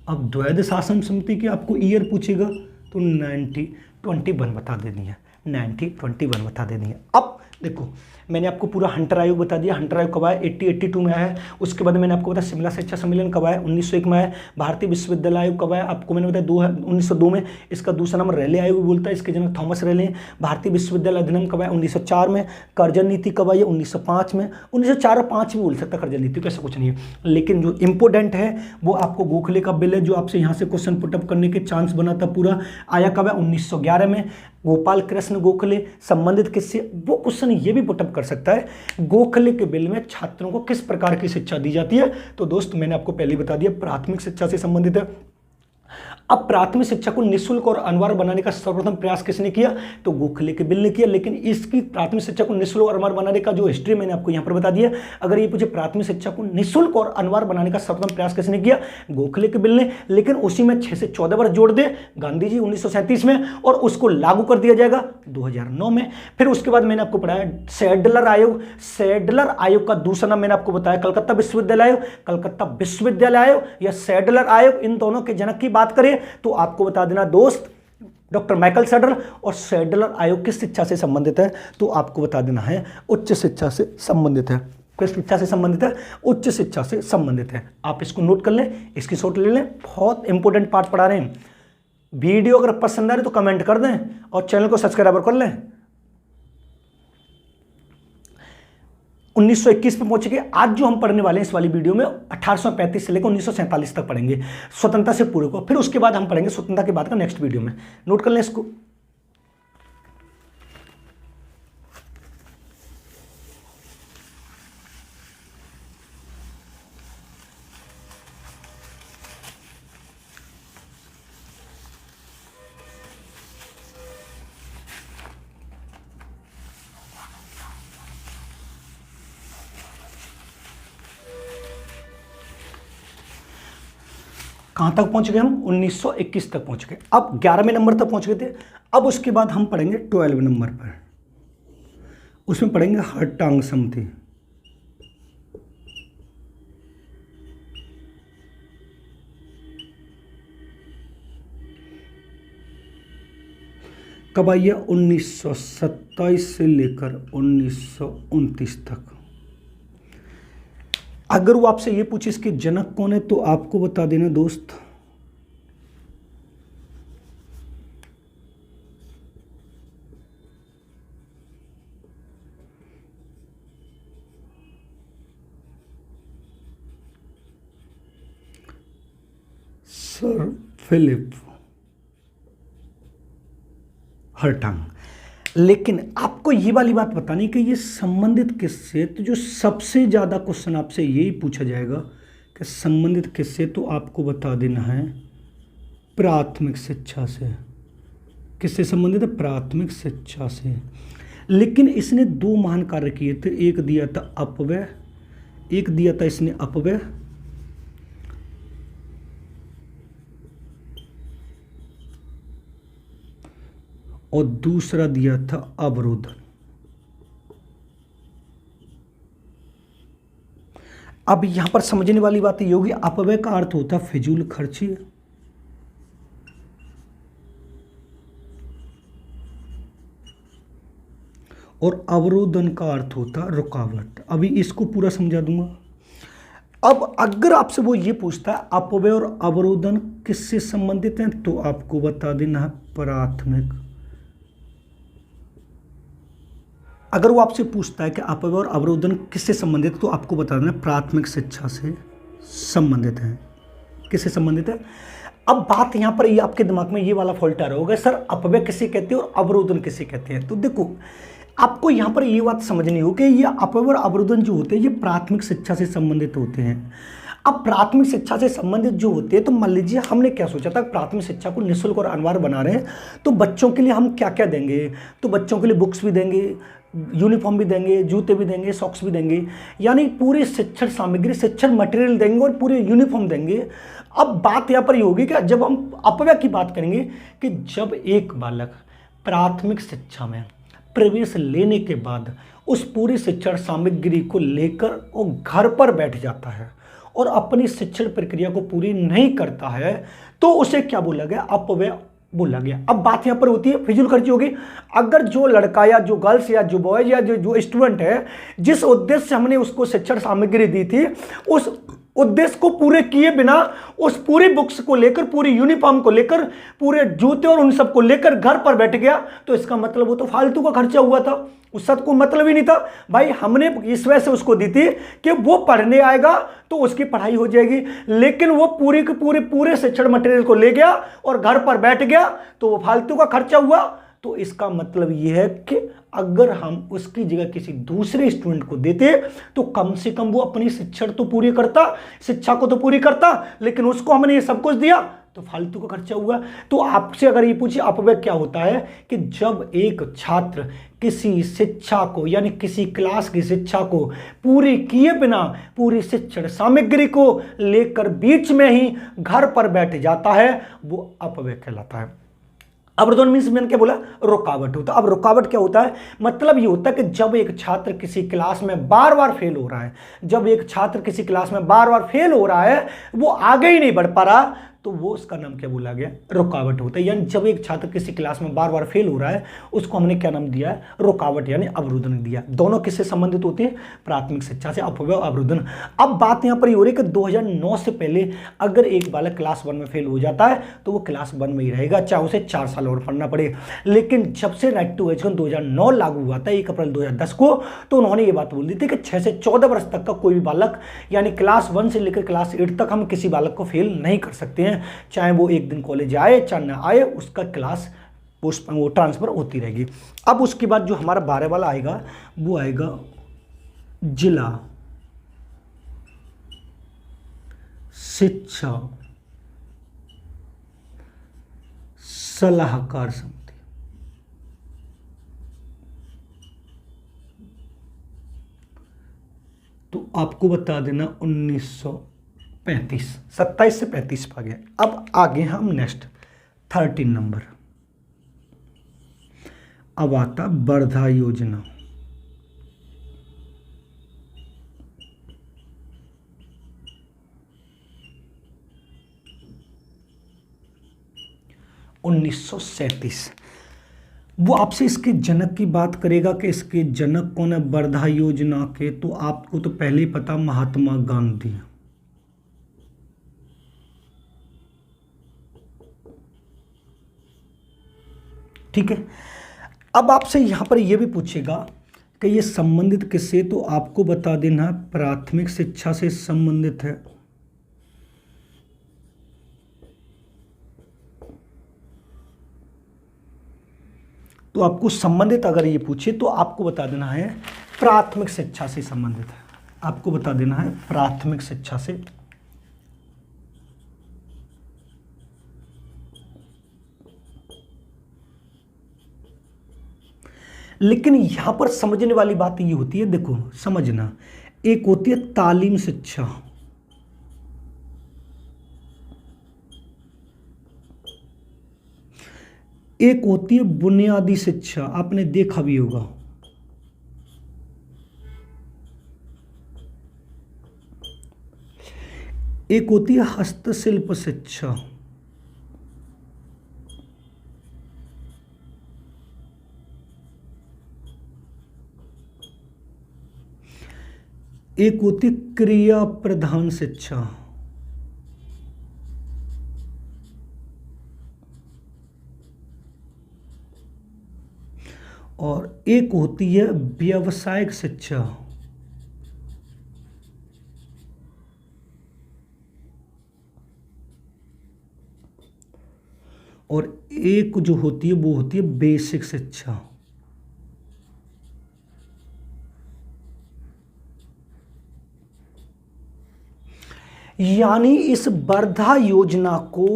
अब द्वैध शासन समिति की आपको ईयर पूछेगा तो 1921 बता देनी है, 1921 बता देनी है। अब देखो मैंने आपको पूरा हंटर आयोग बता दिया। हंटर आयोग कब आया, 1882 में आया है। उसके बाद मैंने आपको बताया शिमला शिक्षा सम्मेलन कब आया, 1901 में आया। भारतीय विश्वविद्यालय आयोग कब आया, आपको मैंने बताया 1902 में। इसका दूसरा नाम रेले आयोग बोलता है, इसके जनक थॉमस रेले हैं। भारतीय विश्वविद्यालय अधिनियम कब आया, 1904 में। कर्जन नीति कब आई है, 1905 में। 1904 और 5 भी बोल सकता है कर्जन नीति, ऐसा कुछ नहीं है। लेकिन जो इंपोर्टेंट है वो आपको गोखले का बिल है, जो आपसे यहाँ से क्वेश्चन पुटअप करने के चांस बनाता पूरा। आया कब है, 1911 में। गोपाल कृष्ण गोखले संबंधित किससे, वो क्वेश्चन ये भी पुटअप कर सकता है, गोखले के बिल में छात्रों को किस प्रकार की शिक्षा दी जाती है। तो दोस्त मैंने आपको पहले बता दिया प्राथमिक शिक्षा से संबंधित है। अब प्राथमिक शिक्षा को निःशुल्क और अनिवार्य बनाने का सर्वप्रथम प्रयास किसने किया, तो गोखले के बिल ने किया। लेकिन इसकी प्राथमिक शिक्षा को निःशुल्क और अनिवार्य बनाने का जो हिस्ट्री मैंने आपको यहां पर बता दिया। अगर ये पूछे प्राथमिक शिक्षा को निःशुल्क और अनिवार्य बनाने का सर्वप्रथम प्रयास किसने किया, गोखले के बिल ने। लेकिन उसी में 6 से 14 वर्ष जोड़ दे गांधी जी 1937 में, और उसको लागू कर दिया जाएगा 2009 में। फिर उसके बाद मैंने आपको पढ़ाया सैडलर आयोग। सैडलर आयोग का दूसरा नाम मैंने आपको बताया कलकत्ता विश्वविद्यालय आयोग। कलकत्ता विश्वविद्यालय आयोग या सैडलर आयोग, इन दोनों के जनक की बात करें तो आपको बता देना दोस्त डॉक्टर माइकल सैडलर। और सैडलर आयोग किस शिक्षा से संबंधित है, तो आपको बता देना है उच्च शिक्षा से संबंधित है। किस शिक्षा से संबंधित है, उच्च शिक्षा से संबंधित है। आप इसको नोट कर लें, इसकी शॉट ले लें, बहुत इंपॉर्टेंट पार्ट पढ़ा रहे हैं। वीडियो अगर पसंद आ रही तो कमेंट कर दें और चैनल को सब्सक्राइब कर लें। 1921 पे पहुंच गए। आज जो हम पढ़ने वाले हैं इस वाली वीडियो में 1835 से लेकर 1947 तक पढ़ेंगे, स्वतंत्रता से पूर्व को। फिर उसके बाद हम पढ़ेंगे स्वतंत्रता के बाद का नेक्स्ट वीडियो में। नोट कर लें इसको। कहाँ तक पहुँच गए हम, 1921 तक पहुँच गए। अब 11वें नंबर तक पहुँच गए थे। अब उसके बाद हम पढ़ेंगे 12वें नंबर पर। उसमें पढ़ेंगे हर्टांग समिति। कब आई है, 1927 से लेकर 1929 तक। अगर वो आपसे ये पूछे इसके जनक कौन है, तो आपको बता देना दोस्त सर फिलिप हर्टांग। लेकिन आपको ये वाली बात बतानी कि ये संबंधित किससे, तो जो सबसे ज़्यादा क्वेश्चन आपसे यही पूछा जाएगा कि संबंधित किससे, तो आपको बता देना है प्राथमिक शिक्षा से। किससे संबंधित है, प्राथमिक शिक्षा से। लेकिन इसने 2 महान कार्य किए थे, एक दिया था अपव्यय, एक दिया था इसने अपव्यय, और दूसरा दिया था अवरोधन। अब यहां पर समझने वाली बात ये होगी, अपव्यय का अर्थ होता फिजूल खर्ची, और अवरोधन का अर्थ होता रुकावट। अभी इसको पूरा समझा दूंगा। अब अगर आपसे वो ये पूछता है अपव्यय और अवरोधन किससे संबंधित हैं, तो आपको बता देना है प्राथमिक अगर वो आपसे पूछता है कि अपव्यय और अवरोधन किससे संबंधित है, तो आपको बता देना प्राथमिक शिक्षा से संबंधित है। किससे संबंधित है? अब बात यहाँ पर ये आपके दिमाग में ये वाला फॉल्ट आ रहा होगा, सर अपव्यय किसे कहते हैं और अवरोधन किसे कहते हैं। तो देखो आपको यहाँ पर ये बात समझनी हो कि ये अपव्यय और अवरोधन जो होते हैं ये प्राथमिक शिक्षा से संबंधित होते हैं। अब प्राथमिक शिक्षा से संबंधित जो होते हैं, तो मान लीजिए हमने क्या सोचा था, प्राथमिक शिक्षा को निःशुल्क और अनिवार्य बना रहे हैं, तो बच्चों के लिए हम क्या क्या देंगे, तो बच्चों के लिए बुक्स भी देंगे, यूनिफॉर्म भी देंगे, जूते भी देंगे, सॉक्स भी देंगे, यानी पूरी शिक्षण सामग्री, शिक्षण मटेरियल देंगे और पूरे यूनिफॉर्म देंगे। अब बात यहाँ पर ये होगी कि जब हम अपव्यय की बात करेंगे कि जब एक बालक प्राथमिक शिक्षा में प्रवेश लेने के बाद उस पूरी शिक्षण सामग्री को लेकर वो घर पर बैठ जाता है और अपनी शिक्षण प्रक्रिया को पूरी नहीं करता है, तो उसे क्या बोला गया, अपव्यय बोला गया। अब बात यहां पर होती है फिजूल खर्ची होगी। अगर जो लड़का या जो गर्ल्स या जो बॉयज या जो स्टूडेंट है, जिस उद्देश्य से हमने उसको शिक्षण सामग्री दी थी, उस उद्देश्य को पूरे किए बिना उस पूरी बुक्स को लेकर, पूरी यूनिफॉर्म को लेकर, पूरे जूते और उन सब को लेकर घर पर बैठ गया, तो इसका मतलब वो तो फालतू का खर्चा हुआ था, उसका कोई मतलब ही नहीं था। भाई हमने इस वजह से उसको दी थी कि वो पढ़ने आएगा तो उसकी पढ़ाई हो जाएगी, लेकिन वो पूरे के पूरे शिक्षण मटेरियल को ले गया और घर पर बैठ गया, तो वो फालतू का खर्चा हुआ। तो इसका मतलब यह है कि अगर हम उसकी जगह किसी दूसरे स्टूडेंट को देते तो कम से कम वो अपनी शिक्षण तो पूरी करता, शिक्षा को तो पूरी करता, लेकिन उसको हमने ये सब कुछ दिया तो फालतू का खर्चा हुआ। तो आपसे अगर ये पूछे अपव्यय क्या होता है, कि जब एक छात्र किसी शिक्षा को यानी किसी क्लास की शिक्षा को पूरी किए बिना पूरी शिक्षण सामग्री को लेकर बीच में ही घर पर बैठ जाता है, वो अपव्यय कहलाता है। अवरोधन मीन्स मैंने क्या बोला, रुकावट होता है। अब रुकावट क्या होता है, मतलब ये होता है कि जब एक छात्र किसी क्लास में बार बार फेल हो रहा है, जब एक छात्र किसी क्लास में बार बार फेल हो रहा है, वो आगे ही नहीं बढ़ पा रहा, तो वो उसका नाम क्या बोला गया, रुकावट होता है। यानी जब एक छात्र किसी क्लास में बार बार फेल हो रहा है, उसको हमने क्या नाम दिया है, रुकावट यानी अवरोधन दिया। दोनों किससे संबंधित होते हैं, प्राथमिक शिक्षा से, अपव्यय अवरोधन। अब बात यहां पर ये हो रही है कि 2009 से पहले अगर एक बालक क्लास 1 में फेल हो जाता है तो वो क्लास 1 में ही रहेगा, चाहे उसे 4 साल और पढ़ना पड़े। लेकिन जब से राइट टू एजुकेशन 2009 लागू हुआ था 1 अप्रैल 2010 को, तो उन्होंने ये बात बोल दी थी कि 6 से 14 वर्ष तक का कोई भी बालक यानी क्लास 1 से लेकर क्लास 8 तक हम किसी बालक को फेल नहीं कर सकते हैं, चाहे वो एक दिन कॉलेज आए चाहे ना आए, उसका क्लास वो ट्रांसफर होती रहेगी। अब उसके बाद जो हमारा 12 वाला आएगा वो आएगा जिला शिक्षा सलाहकार समिति। तो आपको बता देना 1935, 27 से 35 पा गया। अब आगे हम नेक्स्ट 13 नंबर, अब आता वर्धा योजना। (1937) वो आपसे इसके जनक की बात करेगा कि इसके जनक कौन है वर्धा योजना के, तो आपको तो पहले ही पता, महात्मा गांधी। ठीक है। अब आपसे यहां पर यह भी पूछेगा कि ये संबंधित किससे, तो आपको बता देना प्राथमिक शिक्षा से संबंधित है। तो आपको संबंधित अगर ये पूछे तो आपको बता देना है प्राथमिक शिक्षा से संबंधित है, आपको बता देना है प्राथमिक शिक्षा से। लेकिन यहां पर समझने वाली बात ये होती है, देखो समझना, एक होती है तालीम शिक्षा, एक होती है बुनियादी शिक्षा, आपने देखा भी होगा। एक होती है हस्तशिल्प शिक्षा, एक होती क्रिया प्रधान शिक्षा, और एक होती है व्यावसायिक शिक्षा। और एक जो होती है वो होती है बेसिक शिक्षा। यानी इस वर्धा योजना को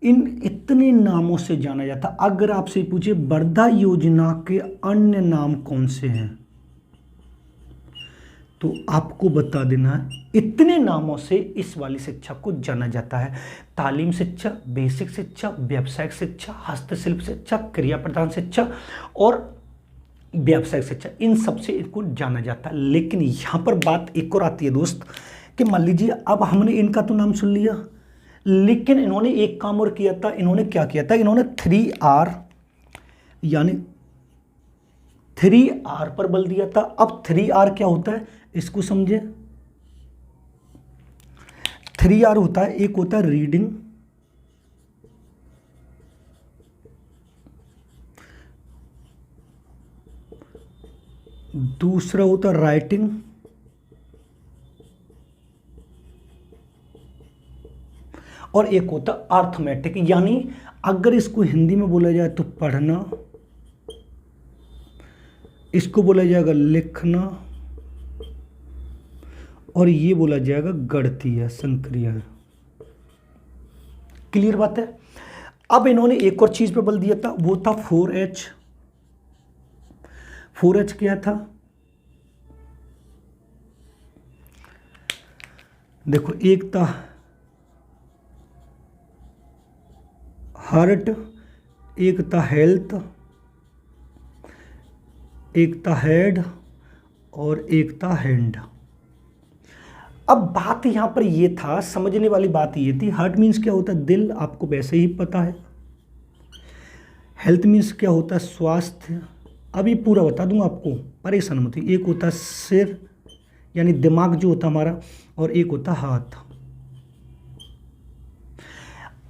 इन इतने नामों से जाना जाता। अगर आपसे पूछे वर्धा योजना के अन्य नाम कौन से हैं, तो आपको बता देना है इतने नामों से इस वाली शिक्षा को जाना जाता है। तालीम शिक्षा, बेसिक शिक्षा, व्यावसायिक शिक्षा, हस्तशिल्प शिक्षा, क्रिया प्रधान शिक्षा और व्यावसायिक शिक्षा, इन सब से इनको जाना जाता है। लेकिन यहां पर बात एक और आती है दोस्त, कि मान लीजिए अब हमने इनका तो नाम सुन लिया, लेकिन इन्होंने एक काम और किया था। इन्होंने क्या किया था, इन्होंने 3R यानी 3R पर बल दिया था। अब 3R क्या होता है इसको समझे। 3R होता है, एक होता है रीडिंग, दूसरा होता है राइटिंग, और एक होता है अर्थमेटिक। यानी अगर इसको हिंदी में बोला जाए तो पढ़ना, इसको बोला जाएगा लिखना, और ये बोला जाएगा गणितीय संक्रिया। क्लियर बात है। अब इन्होंने एक और चीज पे बल दिया था, वो था 4H। 4H क्या था, देखो एक था हार्ट, एक था हेल्थ, एक था हेड और एक था हैंड। अब बात यहां पर ये था, समझने वाली बात ये थी, हार्ट मीन्स क्या होता है दिल, आपको वैसे ही पता है। हेल्थ मीन्स क्या होता है स्वास्थ्य, अभी पूरा बता दूंगा आपको, परेशान मत होइए। एक होता है सिर यानी दिमाग जो होता हमारा, और एक होता हाथ।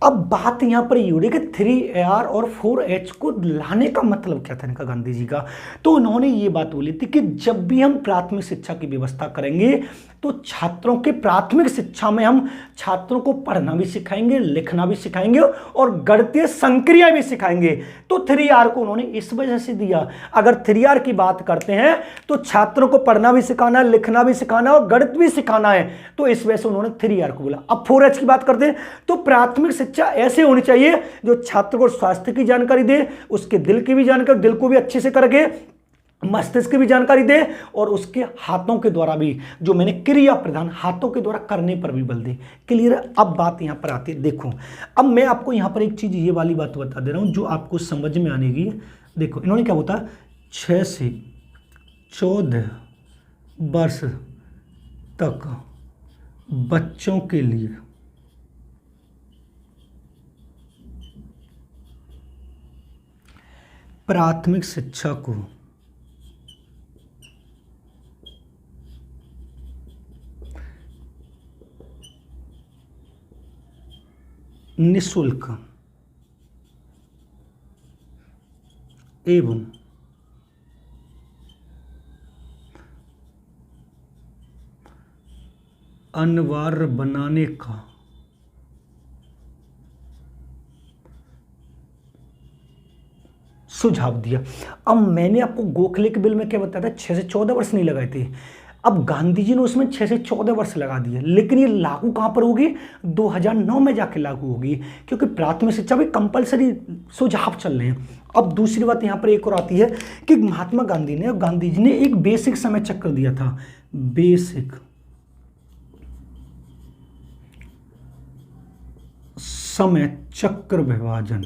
अब बात यहां पर ये हो रही है कि 3R और 4H को लाने का मतलब क्या था इनका, गांधी जी का। तो उन्होंने ये बात बोली थी कि जब भी हम प्राथमिक शिक्षा की व्यवस्था करेंगे तो छात्रों के प्राथमिक शिक्षा में हम छात्रों को पढ़ना भी सिखाएंगे, लिखना भी सिखाएंगे और गणितीय संक्रिया भी सिखाएंगे। तो 3R को उन्होंने इस वजह से दिया। अगर 3R की बात करते हैं तो छात्रों को पढ़ना भी सिखाना है, लिखना भी सिखाना है और गणित भी सिखाना है, तो इस वजह से उन्होंने 3R को बोला। अब 4H की बात करते हैं तो प्राथमिक शिक्षा ऐसे होनी चाहिए जो छात्र को स्वास्थ्य की जानकारी दे, उसके दिल की भी जानकारी, दिल को भी अच्छे से करके, मस्तिष्क की भी जानकारी दे, और उसके हाथों के द्वारा भी, जो मैंने क्रिया प्रधान हाथों के द्वारा करने पर भी बल दे। क्लियर है। अब बात यहां पर आती है, देखो अब मैं आपको यहां पर एक चीज ये वाली बात बता दे रहा हूं जो आपको समझ में आने की। देखो इन्होंने क्या बोला, 6 से 14 वर्ष तक बच्चों के लिए प्राथमिक शिक्षा को निःशुल्क एवं अनिवार्य बनाने का सुझाव दिया। अब मैंने आपको गोखले के बिल में क्या बताया था, 6 से 14 वर्ष नहीं लगाए थे। अब गांधी जी ने उसमें 6 से 14 वर्ष लगा दिए, लेकिन ये लागू कहां पर होगी, 2009 में जाके लागू होगी, क्योंकि प्राथमिक शिक्षा भी कंपलसरी सुझाव चल रहे हैं। अब दूसरी बात यहां पर एक और आती है कि महात्मा गांधी जी ने एक बेसिक समय चक्र दिया था, बेसिक समय चक्र विभाजन।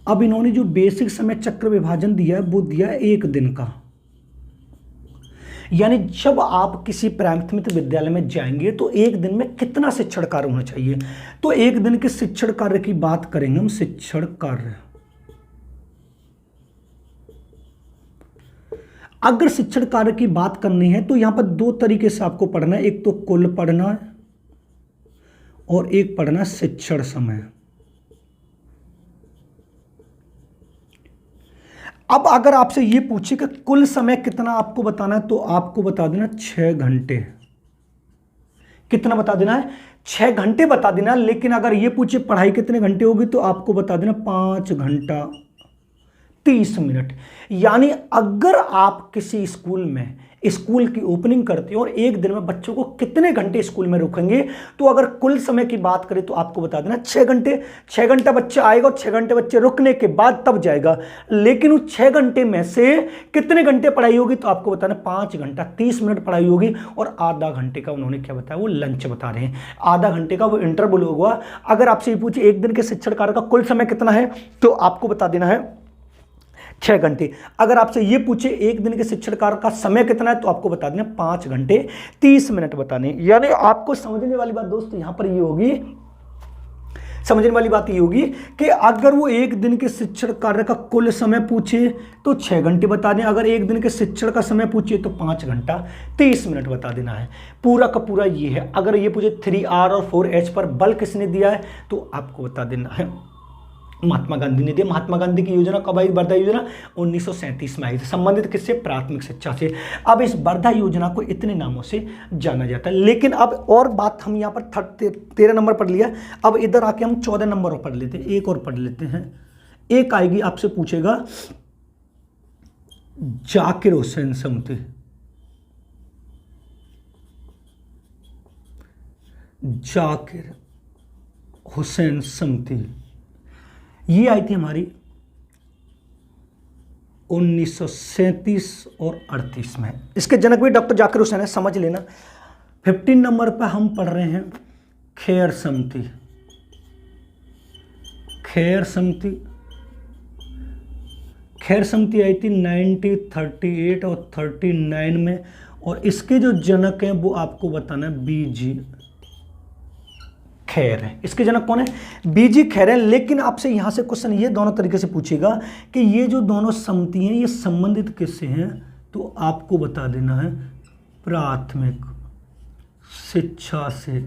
अब इन्होंने जो बेसिक समय चक्र विभाजन दिया है वो दिया है 1 दिन का। यानी जब आप किसी प्राथमिक विद्यालय में जाएंगे तो 1 दिन में कितना शिक्षण कार्य होना चाहिए। तो 1 दिन के शिक्षण कार्य की बात करेंगे हम, शिक्षण कार्य। अगर शिक्षण कार्य की बात करनी है तो यहां पर 2 तरीके से आपको पढ़ना है, एक तो कुल पढ़ना है और एक पढ़ना शिक्षण समय। अब अगर आपसे ये पूछे कि कुल समय कितना आपको बताना है, तो आपको बता देना 6 घंटे। कितना बता देना है? 6 घंटे बता देना। लेकिन अगर ये पूछे पढ़ाई कितने घंटे होगी, तो आपको बता देना 5 घंटा 30 मिनट। यानी अगर आप किसी स्कूल में स्कूल की ओपनिंग करते हो और एक दिन में बच्चों को कितने घंटे स्कूल में रुकेंगे, तो अगर कुल समय की बात करें तो आपको बता देना 6 घंटे। 6 घंटा बच्चा आएगा और 6 घंटे बच्चे रुकने के बाद तब जाएगा। लेकिन उस 6 घंटे में से कितने घंटे पढ़ाई होगी, तो आपको बताना 5 घंटा 30 मिनट पढ़ाई होगी। और आधा घंटे का उन्होंने क्या बताया, वो लंच बता रहे हैं। आधा घंटे का वो इंटरवल होगा। अगर आपसे ये पूछे एक दिन के शिक्षण कार्य का कुल समय कितना है, तो आपको बता देना है 6 घंटे। अगर आपसे ये पूछे एक दिन के शिक्षण कार्य का समय कितना है, तो आपको बता देना 5 घंटे 30 मिनट बताने। यानी आपको समझने वाली बात दोस्त यहां पर ये होगी, समझने वाली बात ये होगी कि अगर वो एक दिन के शिक्षण कार्य का कुल समय पूछे तो 6 घंटे बता दें। अगर एक दिन के शिक्षण का समय पूछे तो 5 घंटा 30 मिनट बता देना है। पूरा का पूरा ये है। अगर ये पूछे 3R और 4H पर बल किसने दिया है, तो आपको बता देना है महात्मा गांधी ने दिया। महात्मा गांधी की योजना कब आई? वर्धा योजना 1937 में आई थी। संबंधित किससे? प्राथमिक शिक्षा से। अब इस वर्धा योजना को इतने नामों से जाना जाता है। लेकिन अब और बात हम यहाँ पर 13 नंबर पढ़ लिया। अब इधर आके हम 14 नंबर और पढ़ लेते हैं। एक और पढ़ लेते हैं। एक आएगी, आपसे पूछेगा जाकिर हुसैन समिति। जाकिर हुसैन समिति ये आई थी हमारी 1937 और 38 में। इसके जनक भी डॉक्टर जाकिर हुसैन है, समझ लेना। 15 नंबर पर हम पढ़ रहे हैं खैर समिति। खैर समिति आई थी 1938 और 39 में। और इसके जो जनक हैं वो आपको बताना है बीजी खैर है। इसके जनक कौन है? बीजी खैर है। लेकिन आपसे यहां से क्वेश्चन ये दोनों तरीके से पूछेगा कि ये जो दोनों समिति हैं ये संबंधित किससे हैं, तो आपको बता देना है प्राथमिक शिक्षा से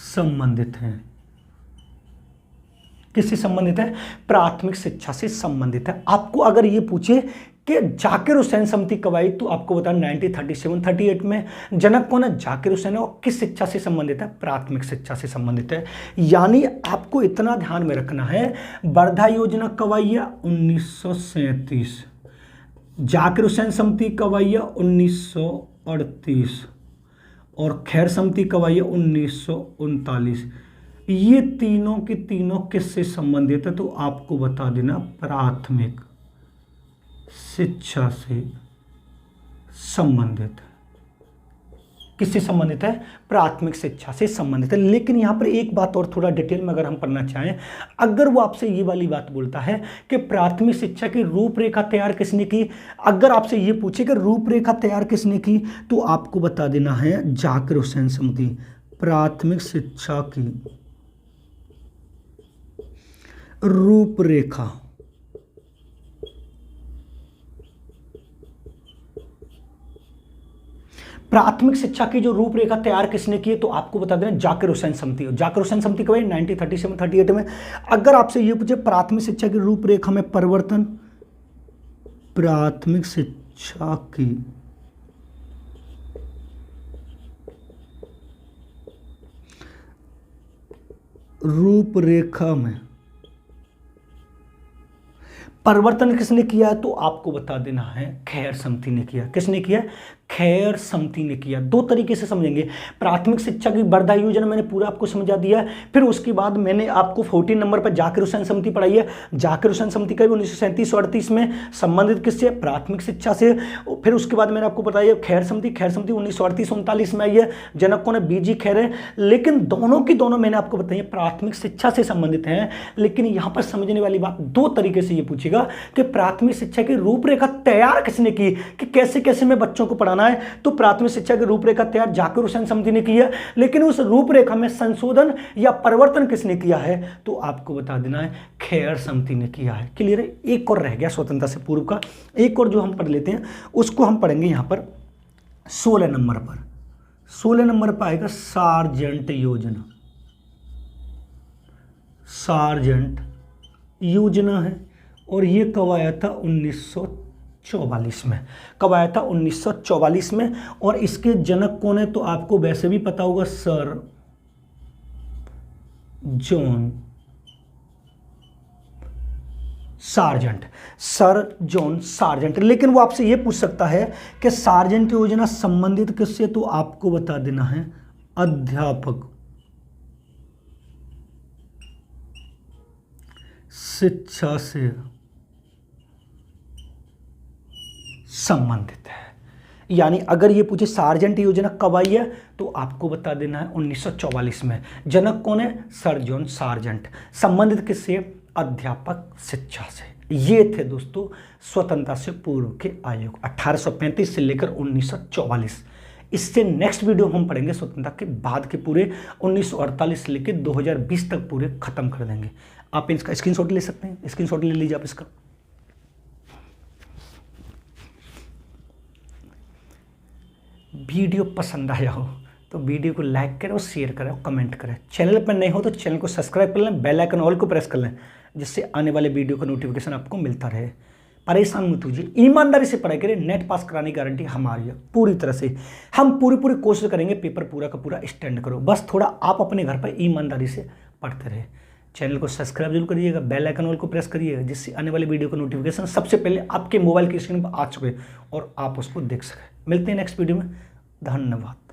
संबंधित हैं। किससे संबंधित है? प्राथमिक शिक्षा से संबंधित है। आपको अगर ये पूछे कि जाकिर हुसैन समिति कब आई, तो आपको बताना 1937-38 में। जनक कौन है? जाकिर हुसैन है। और किस शिक्षा से संबंधित है? प्राथमिक शिक्षा से संबंधित है। यानी आपको इतना ध्यान में रखना है, वर्धा योजना कब आई है? 1937। जाकिर हुसैन समिति कब आई है? 1938। और खैर समिति कब आई है? 1939। ये तीनों के तीनों किससे संबंधित है, तो आपको बता देना प्राथमिक शिक्षा से संबंधित है। किससे संबंधित है? प्राथमिक शिक्षा से संबंधित है। लेकिन यहां पर एक बात और थोड़ा डिटेल में अगर हम पढ़ना चाहें, अगर वो आपसे ये वाली बात बोलता है कि प्राथमिक शिक्षा की रूपरेखा तैयार किसने की, अगर आपसे ये पूछे कि रूपरेखा तैयार किसने की, तो आपको बता देना है जाकिर हुसैन समिति। प्राथमिक शिक्षा की रूपरेखा प्राथमिक शिक्षा की जो रूपरेखा तैयार किसने की है, तो आपको बता देना जाकिर हुसैन समिति। जाकिर हुसैन समिति कब है? 1937-38 में। अगर आपसे ये पूछे प्राथमिक शिक्षा की रूपरेखा में परिवर्तन, प्राथमिक शिक्षा की रूपरेखा में परिवर्तन किसने किया, तो आपको बता देना है खैर समिति ने किया। किसने किया? खैर समिति ने किया। दो तरीके से समझेंगे। प्राथमिक शिक्षा की वर्धा योजना मैंने पूरा आपको समझा दिया। फिर उसके बाद मैंने आपको 14 नंबर पर जाकिर हुसैन समिति पढ़ाई है। जाकिर हुसैन समिति का भी 1937 और 38 में संबंधित किससे? प्राथमिक शिक्षा से। फिर उसके बाद मैंने आपको बताया खैर समिति 1938-39 में आई है। जनक कौन है? बीजी खैर है। लेकिन दोनों की दोनों मैंने आपको बताई प्राथमिक शिक्षा से संबंधित हैं। लेकिन यहां पर समझने वाली बात, दो तरीके से ये पूछेगा कि प्राथमिक शिक्षा की रूपरेखा तैयार किसने की, कि कैसे कैसे में बच्चों को पढ़ाना है, तो प्राथमिक शिक्षा की रूपरेखा तैयार जाकिर हुसैन समिति ने की है। लेकिन उस रूपरेखा में संशोधन या परिवर्तन किसने किया है, तो आपको बता देना है खैर समिति ने किया है। क्लियर है? एक और रह गया स्वतंत्रता से पूर्व का, एक और जो हम पढ़ लेते हैं उसको हम पढ़ेंगे यहां पर 16 नंबर पर। 16 नंबर पर आएगा सार्जेंट योजना। सार्जेंट योजना है और ये कब आया था? 1944 में। कब आया था? 1944 में। और इसके जनक कौन है? तो आपको वैसे भी पता होगा, sir John sergeant. Sir John sergeant. लेकिन वो आपसे ये पूछ सकता है कि सार्जेंट योजना संबंधित किससे? तो आपको बता देना है अध्यापक शिक्षा से संबंधित है। यानी अगर ये पूछे सार्जेंट योजना कब आई है, तो आपको बता देना है 1944 में। जनक कौन है? Sir John sergeant. संबंधित किससे? अध्यापक शिक्षा से। ये थे दोस्तों स्वतंत्रता से पूर्व के आयोग 1835 से लेकर 1944। इससे नेक्स्ट वीडियो हम पढ़ेंगे स्वतंत्रता के बाद के पूरे 1948 से लेकर 2020 तक पूरे खत्म कर देंगे। आप इसका स्क्रीनशॉट ले सकते हैं, स्क्रीनशॉट ले लीजिए आप इसका। वीडियो पसंद आया हो तो वीडियो को लाइक करें और शेयर करें और कमेंट करें। चैनल पर नए हो तो चैनल को सब्सक्राइब कर लें, बेल आइकन ऑल को प्रेस कर लें, जिससे आने वाले वीडियो का नोटिफिकेशन आपको मिलता रहे। परेशान मत होइए, ईमानदारी से पढ़ाई करें। नेट पास कराने की गारंटी हमारी है पूरी तरह से। हम पूरी कोशिश करेंगे पेपर पूरा का पूरा स्टैंड करो। बस थोड़ा आप अपने घर पर ईमानदारी से पढ़ते रहे। चैनल को सब्सक्राइब जरूर करिएगा, बेल आइकन ऑल को प्रेस करिएगा, जिससे आने वाले वीडियो का नोटिफिकेशन सबसे पहले आपके मोबाइल की स्क्रीन पर आ चुके और आप उसको देख सकें। मिलते हैं नेक्स्ट वीडियो में। धन्यवाद।